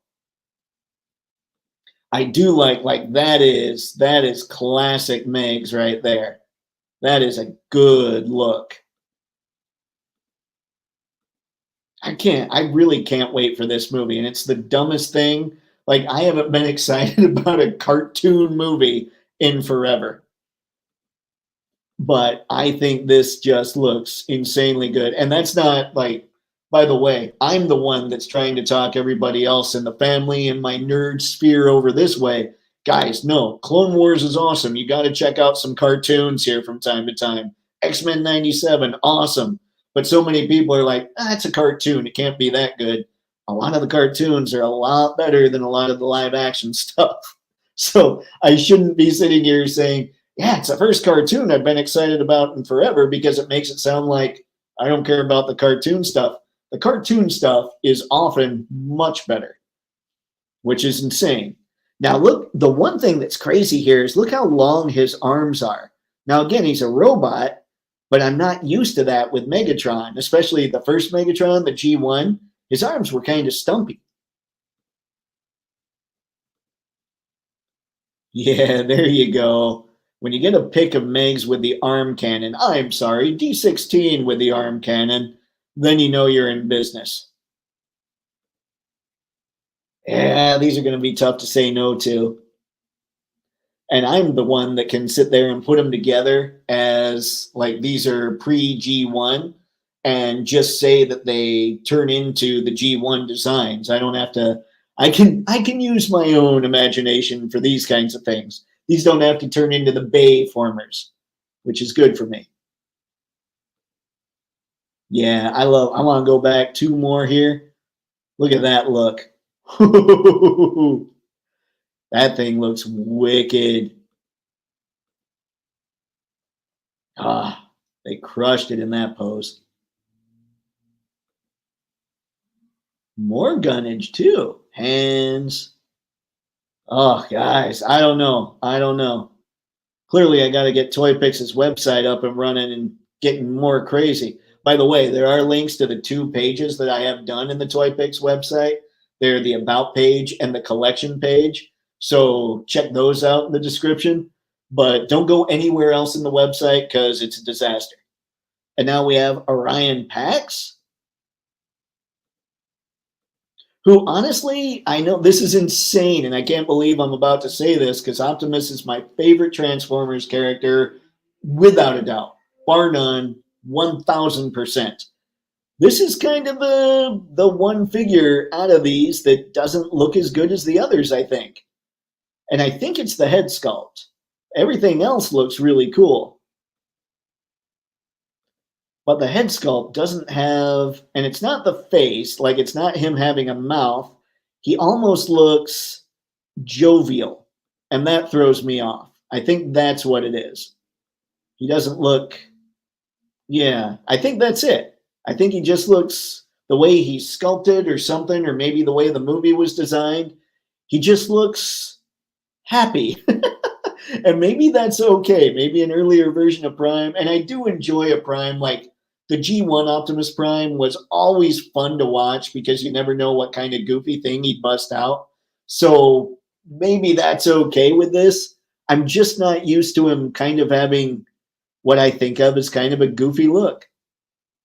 I do like that is classic Megs right there. That is a good look. I really can't wait for this movie, and it's the dumbest thing. Like, I haven't been excited about a cartoon movie in forever. But I think this just looks insanely good. And that's not like, by the way, I'm the one that's trying to talk everybody else in the family and my nerd sphere over this way. Guys, no, Clone Wars is awesome. You got to check out some cartoons here from time to time. X-Men 97, awesome. But so many people are like, it's a cartoon. It can't be that good. a lot of the cartoons are a lot better than a lot of the live action stuff. So I shouldn't be sitting here saying, yeah, it's the first cartoon I've been excited about in forever, because it makes it sound like I don't care about the cartoon stuff. The cartoon stuff is often much better, which is insane. Now, look, the one thing that's crazy here is look how long his arms are. Now, again, he's a robot, but I'm not used to that with Megatron, especially the first Megatron, the G1. His arms were kind of stumpy. Yeah, there you go. When you get a pic of Megs with the arm cannon, I'm sorry, D16 with the arm cannon, then you know you're in business. Yeah, these are going to be tough to say no to. And I'm the one that can sit there and put them together as like these are pre G1 and just say that they turn into the G1 designs. I don't have to. I can use my own imagination for these kinds of things. These don't have to turn into the Bay formers, which is good for me. Yeah, I want to go back 2 more here. Look at that look. That thing looks wicked. Ah, they crushed it in that pose. More gunnage too. Hands. Oh, guys, I don't know. I don't know. Clearly, I got to get Toypixx's website up and running and getting more crazy. By the way, there are links to the 2 pages that I have done in the Toypixx website. They're the About page and the Collection page. So check those out in the description. But don't go anywhere else in the website because it's a disaster. And now we have Orion Pax, who honestly, I know this is insane, and I can't believe I'm about to say this because Optimus is my favorite Transformers character without a doubt, bar none, 1000%. This is kind of the one figure out of these that doesn't look as good as the others, I think. And I think it's the head sculpt. Everything else looks really cool. But the head sculpt doesn't have, and it's not the face, like it's not him having a mouth. He almost looks jovial, and that throws me off. I think that's what it is. He doesn't look, yeah, I think that's it. I think he just looks the way he's sculpted or something, or maybe the way the movie was designed. He just looks happy. And maybe that's okay. Maybe an earlier version of Prime. And I do enjoy a Prime. Like the G1 Optimus Prime was always fun to watch because you never know what kind of goofy thing he'd bust out. So maybe that's okay with this. I'm just not used to him kind of having what I think of as kind of a goofy look.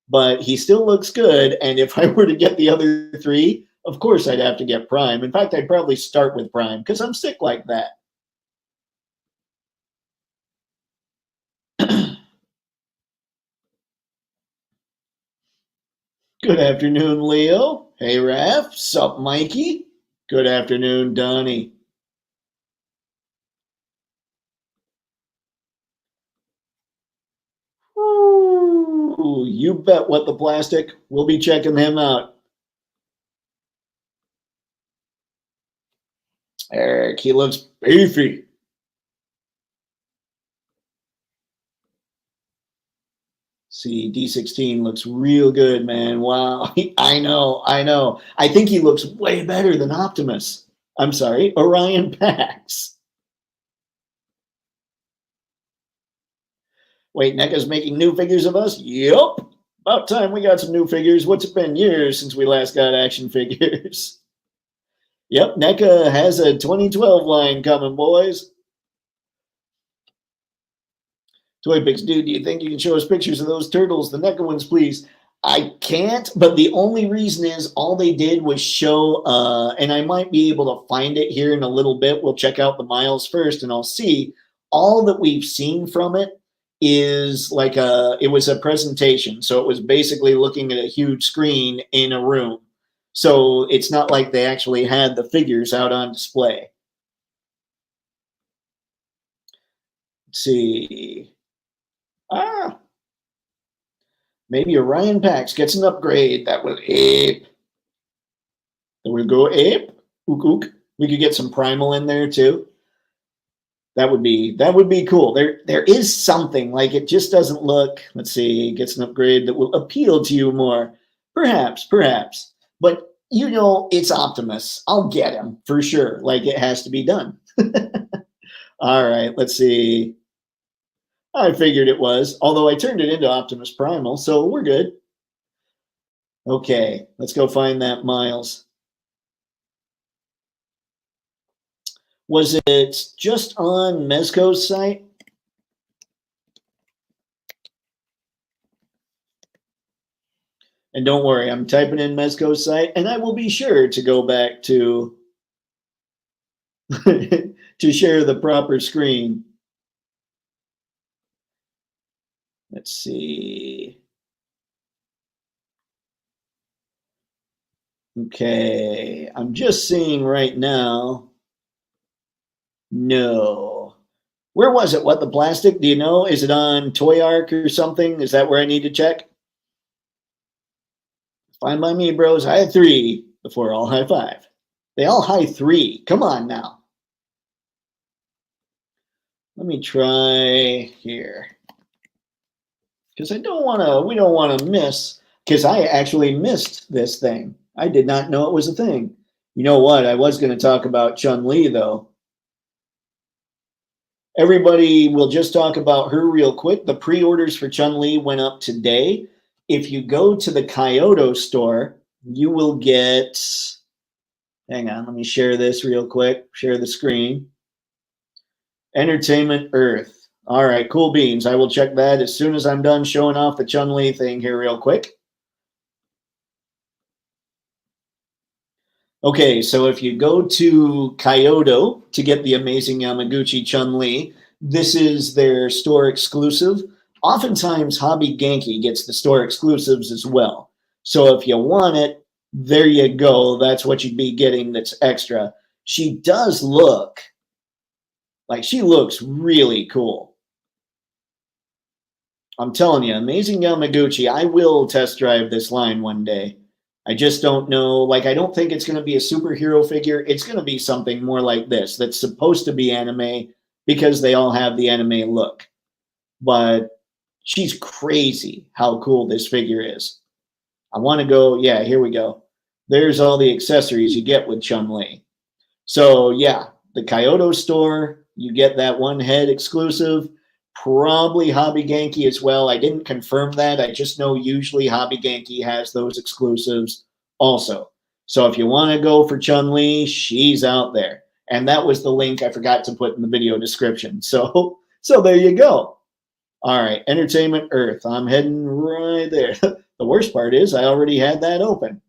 But he still looks good. And if I were to get the other 3, of course I'd have to get Prime. In fact, I'd probably start with Prime because I'm sick like that. Good afternoon, Leo. Hey, Raph. Sup, Mikey? Good afternoon, Donnie. Ooh, you bet what the plastic. We'll be checking him out. Eric, he looks beefy. See, D16 looks real good, man. Wow. I know. I think he looks way better than Optimus. I'm sorry, Orion Pax. Wait, NECA's making new figures of us? Yup. About time we got some new figures. What's it been years since we last got action figures? Yep, NECA has a 2012 line coming, boys. Toypixx, dude, do you think you can show us pictures of those turtles, the NECA ones, please? I can't, but the only reason is all they did was show, and I might be able to find it here in a little bit. We'll check out the miles first, and I'll see. All that we've seen from it is like it was a presentation. So it was basically looking at a huge screen in a room. So it's not like they actually had the figures out on display. Let's see. Maybe Orion Pax gets an upgrade. That was ape. There we go, ape. Ook, ook. We could get some primal in there too. That would be cool. There is something, like it just doesn't look, let's see, gets an upgrade that will appeal to you more. Perhaps. But you know, it's Optimus. I'll get him for sure. Like it has to be done. All right, let's see. I figured it was, although I turned it into Optimus Primal, so we're good. Okay, let's go find that Miles. Was it just on Mezco's site? And don't worry, I'm typing in Mezco's site, and I will be sure to go back to to share the proper screen. Let's see. Okay, I'm just seeing right now. No. Where was it? What, the plastic? Do you know? Is it on Toyark or something? Is that where I need to check? Fine by me, bros. High 3 before all high 5. They all high 3. Come on now. Let me try here. Because we don't want to miss, because I actually missed this thing. I did not know it was a thing. You know what? I was going to talk about Chun-Li, though. Everybody will just talk about her real quick. The pre-orders for Chun-Li went up today. If you go to the Kyoto store, you will get, hang on, let me share this real quick, share the screen. Entertainment Earth. All right, cool beans. I will check that as soon as I'm done showing off the Chun-Li thing here real quick. Okay, so if you go to Kyoto to get the amazing Yamaguchi Chun-Li, this is their store exclusive. Oftentimes, Hobby Genki gets the store exclusives as well. So if you want it, there you go. That's what you'd be getting that's extra. She does look like she looks really cool. I'm telling you, amazing Yamaguchi. I will test drive this line one day. I just don't know. Like, I don't think it's going to be a superhero figure. It's going to be something more like this that's supposed to be anime because they all have the anime look. But she's crazy how cool this figure is. I want to go, yeah, here we go. There's all the accessories you get with Chun-Li. So, yeah, the Kyoto store, you get that one head exclusive. Probably Hobby Genki as well. I didn't confirm that. I just know usually Hobby Genki has those exclusives also. So if you want to go for Chun-Li, she's out there. And that was the link I forgot to put in the video description. So there you go. All right, Entertainment Earth. I'm heading right there. The worst part is I already had that open.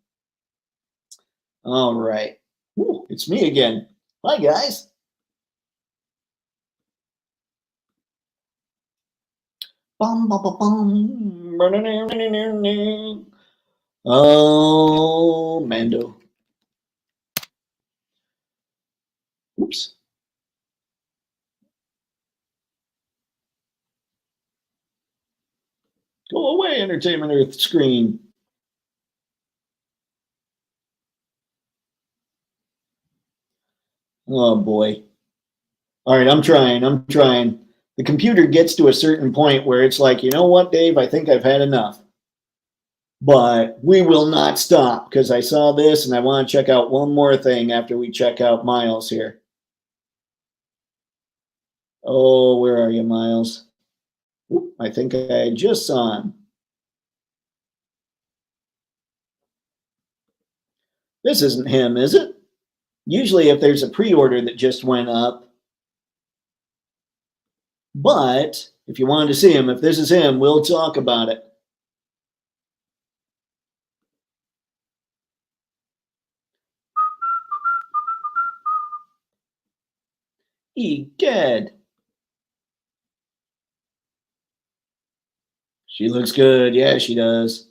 All right. Ooh, it's me again. Hi, guys. Bum, bum, bum, bum. Oh, Mando. Oops. Go away, Entertainment Earth screen. Oh, boy. All right, I'm trying. The computer gets to a certain point where it's like, you know what, Dave? I think I've had enough. But we will not stop because I saw this and I want to check out one more thing after we check out Miles here. Oh, where are you, Miles? Oop, I think I just saw him. This isn't him, is it? Usually if there's a pre-order that just went up. But if you wanted to see him, if this is him, we'll talk about it. Egad. She looks good. Yeah, she does.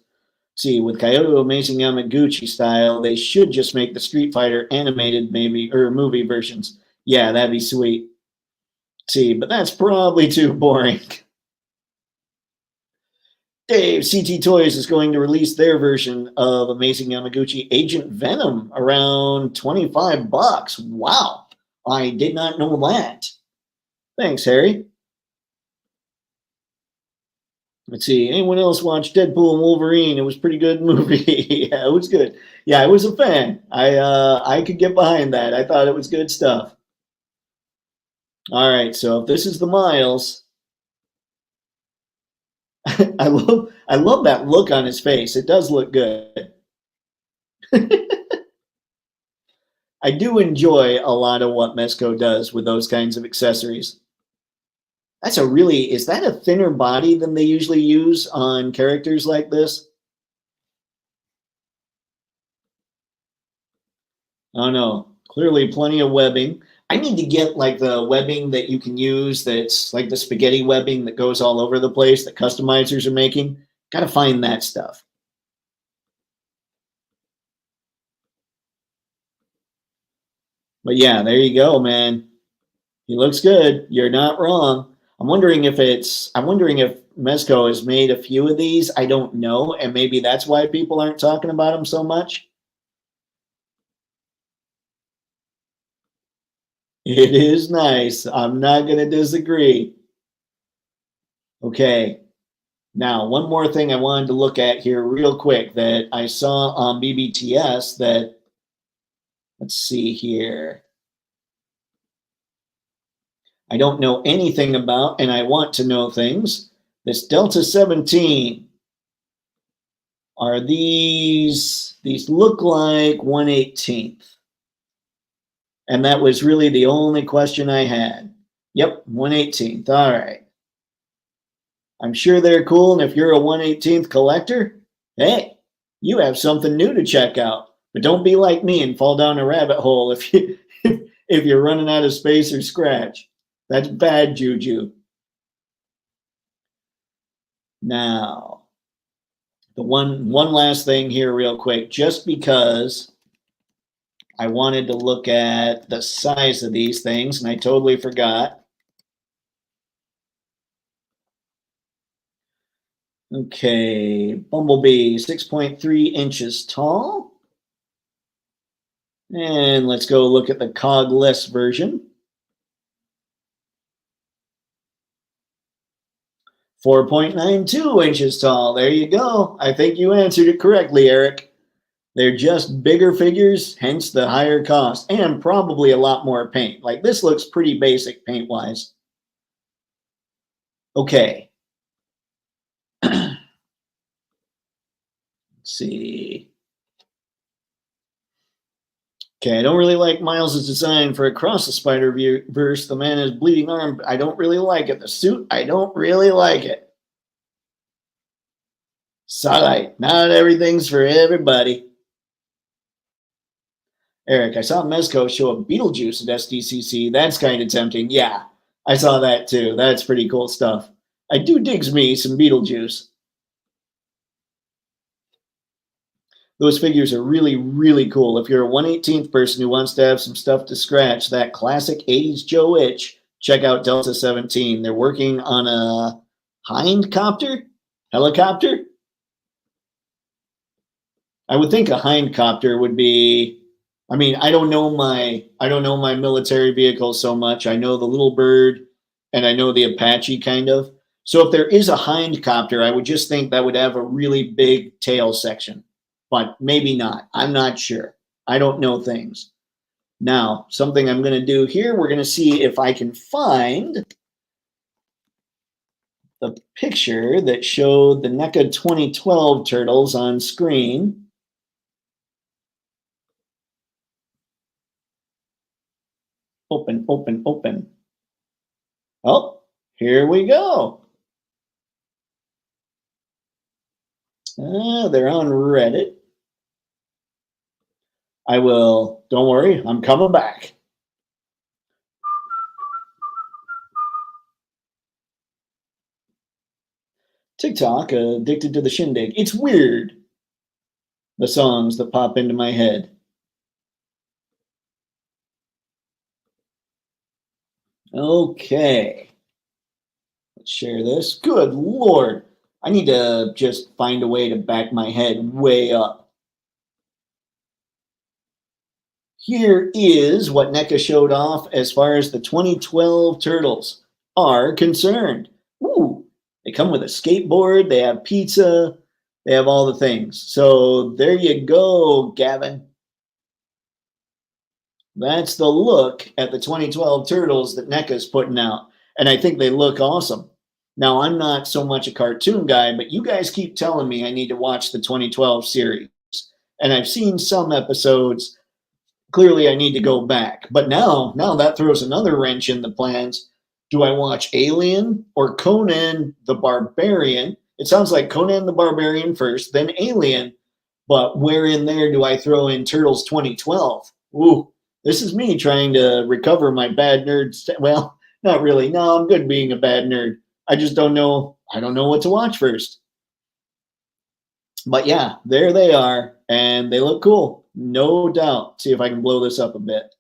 See, with Kyoto Amazing Yamaguchi style, they should just make the Street Fighter animated maybe, or movie versions. Yeah, that'd be sweet. See, but that's probably too boring. Dave, CT Toys is going to release their version of Amazing Yamaguchi Agent Venom around 25 bucks. Wow. I did not know that. Thanks, Harry. Let's see. Anyone else watch Deadpool and Wolverine? It was a pretty good movie. Yeah, it was good. Yeah, I was a fan. I could get behind that. I thought it was good stuff. All right, so if this is the Miles, I love that look on his face. It does look good. I do enjoy a lot of what Mezco does with those kinds of accessories. That's is that a thinner body than they usually use on characters like this? Oh no, clearly plenty of webbing. I need to get like the webbing that you can use that's like the spaghetti webbing that goes all over the place that customizers are making. Got to find that stuff. But yeah, there you go, man. He looks good. You're not wrong. I'm wondering if Mezco has made a few of these. I don't know, and maybe that's why people aren't talking about him so much. It is nice. I'm not going to disagree. Okay. Now, one more thing I wanted to look at here real quick that I saw on BBTS that, let's see here. I don't know anything about, and I want to know things. This Delta 17. Are these look like 1/18th? And that was really the only question I had. Yep, 1/18th. All right. I'm sure they're cool, and if you're a 1/18th collector, hey, you have something new to check out. But don't be like me and fall down a rabbit hole if you're running out of space or scratch. That's bad juju. Now, the one last thing here real quick, just because I wanted to look at the size of these things, and I totally forgot. Okay, Bumblebee, 6.3 inches tall. And let's go look at the Cogless version. 4.92 inches tall. There you go. I think you answered it correctly, Eric. They're just bigger figures, hence the higher cost, and probably a lot more paint. Like this looks pretty basic paint-wise. Okay. Let's see. Okay, I don't really like Miles' design for Across the Spider-Verse. The man has bleeding arm. I don't really like it. The suit, I don't really like it. Sorry, not everything's for everybody. Eric, I saw Mezco show a Beetlejuice at SDCC. That's kind of tempting. Yeah, I saw that too. That's pretty cool stuff. I do digs me some Beetlejuice. Those figures are really, really cool. If you're a 1/18th person who wants to have some stuff to scratch, that classic 80s Joe Itch, check out Delta 17. They're working on a helicopter. I would think a hindcopter would be. I mean, I don't know my military vehicles so much. I know the Little Bird, and I know the Apache kind of. So if there is a hindcopter, I would just think that would have a really big tail section, but maybe not. I'm not sure. I don't know things. Now, something I'm going to do here, we're going to see if I can find the picture that showed the NECA 2012 turtles on screen. Open. Oh, here we go. They're on Reddit. Don't worry, I'm coming back. TikTok, addicted to the shindig. It's weird, the songs that pop into my head. Okay. Let's share this. Good Lord. I need to just find a way to back my head way up. Here is what NECA showed off as far as the 2012 Turtles are concerned. Ooh, they come with a skateboard, they have pizza, they have all the things. So there you go, Gavin. That's the look at the 2012 Turtles that NECA's putting out. And I think they look awesome. Now, I'm not so much a cartoon guy, but you guys keep telling me I need to watch the 2012 series. And I've seen some episodes. Clearly, I need to go back. But now that throws another wrench in the plans. Do I watch Alien or Conan the Barbarian? It sounds like Conan the Barbarian first, then Alien. But where in there do I throw in Turtles 2012? Ooh, this is me trying to recover my bad nerd. Well, not really. No, I'm good being a bad nerd. I just don't know. I don't know what to watch first. But yeah, there they are, and they look cool, no doubt. See if I can blow this up a bit.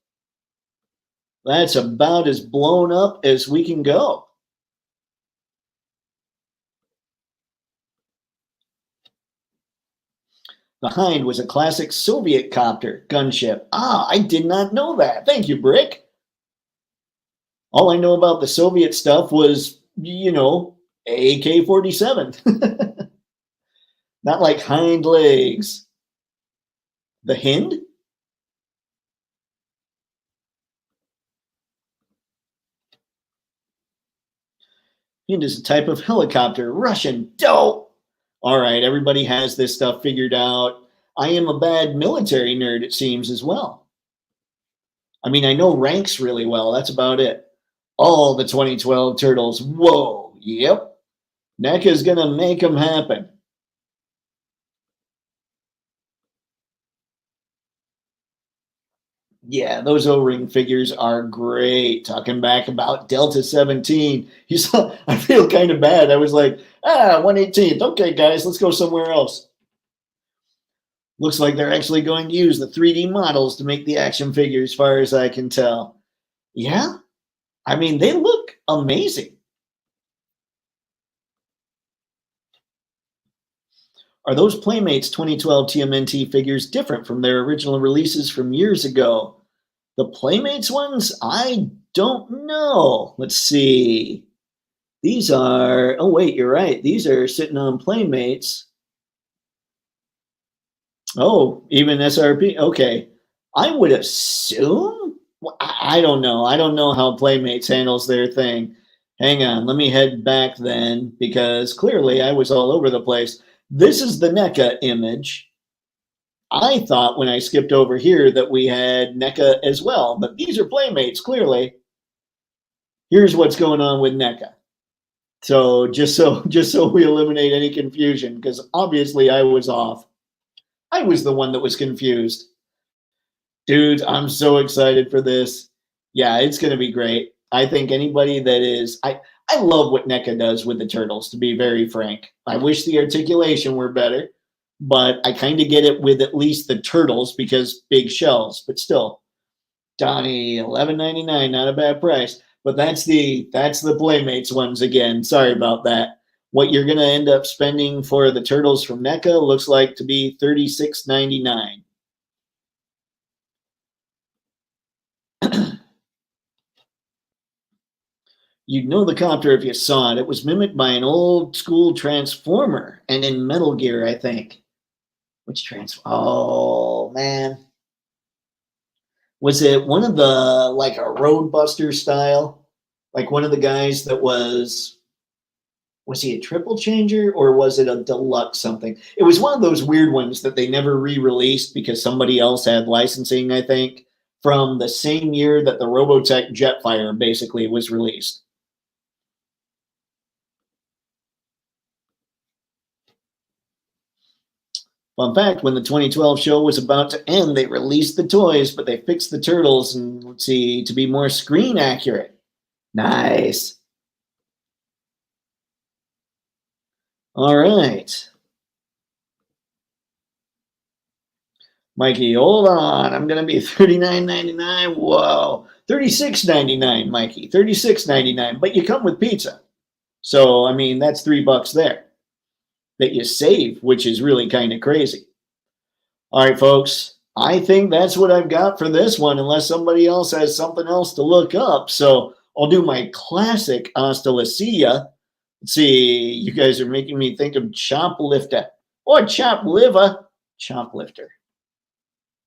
That's about as blown up as we can go. The Hind was a classic Soviet copter gunship. Ah, I did not know that. Thank you, Brick. All I know about the Soviet stuff was, you know, AK-47. Not like hind legs. The Hind? Hind is a type of helicopter. Russian. Dope. All right, everybody has this stuff figured out. I am a bad military nerd, it seems, as well. I mean, I know ranks really well. That's about it. All the 2012 Turtles. Whoa. Yep. NECA's going to make them happen. Yeah, those O-ring figures are great. Talking back about Delta 17. You saw, I feel kind of bad. I was like, 118th. Okay, guys, let's go somewhere else. Looks like they're actually going to use the 3D models to make the action figure, as far as I can tell. Yeah, I mean, they look amazing. Are those Playmates 2012 TMNT figures different from their original releases from years ago? The Playmates ones? I don't know. Let's see. These are, oh wait, you're right. These are sitting on Playmates. Oh, even SRP. Okay. I would assume, I don't know. I don't know how Playmates handles their thing. Hang on, let me head back then, because clearly I was all over the place. This is the NECA image. I thought when I skipped over here that we had NECA as well, but these are Playmates, clearly. Here's what's going on with NECA. So just so we eliminate any confusion, because obviously I was off. I was the one that was confused. Dude, I'm so excited for this. Yeah, it's going to be great. I think anybody that is, I love what NECA does with the Turtles, to be very frank. I wish the articulation were better, but I kind of get it with at least the Turtles because big shells, but still. Donnie, $11.99, not a bad price. But that's the Playmates ones again. Sorry about that. What you're going to end up spending for the Turtles from NECA looks like to be $36.99. You'd know the copter if you saw it. It was mimicked by an old school Transformer, and in Metal Gear, I think. Which Oh, man. Was it one of the, like a Roadbuster style? Like one of the guys that was he a triple changer or was it a deluxe something? It was one of those weird ones that they never re-released because somebody else had licensing, I think, from the same year that the Robotech Jetfire basically was released. Well, in fact, when the 2012 show was about to end, they released the toys, but they fixed the Turtles and, let's see, to be more screen accurate. Nice. All right. Mikey, hold on. I'm going to be $39.99. Whoa. $36.99, Mikey. $36.99. But you come with pizza. So, I mean, that's $3 there. that you save, which is really kind of crazy. All right, folks. I think that's what I've got for this one, unless somebody else has something else to look up. So I'll do my classic Hasta La Silla. Let's see, you guys are making me think of Choplifter. Or Chopliver. Choplifter.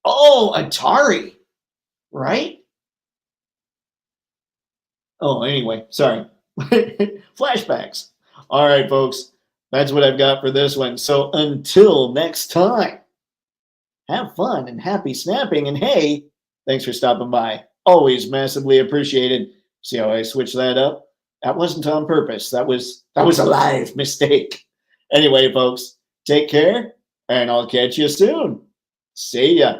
Oh, Atari. Right? Oh, anyway, sorry. Flashbacks. All right, folks. That's what I've got for this one. So until next time, have fun and happy snapping. And hey, thanks for stopping by. Always massively appreciated. See how I switched that up? That wasn't on purpose. That was a live mistake. Anyway, folks, take care, and I'll catch you soon. See ya.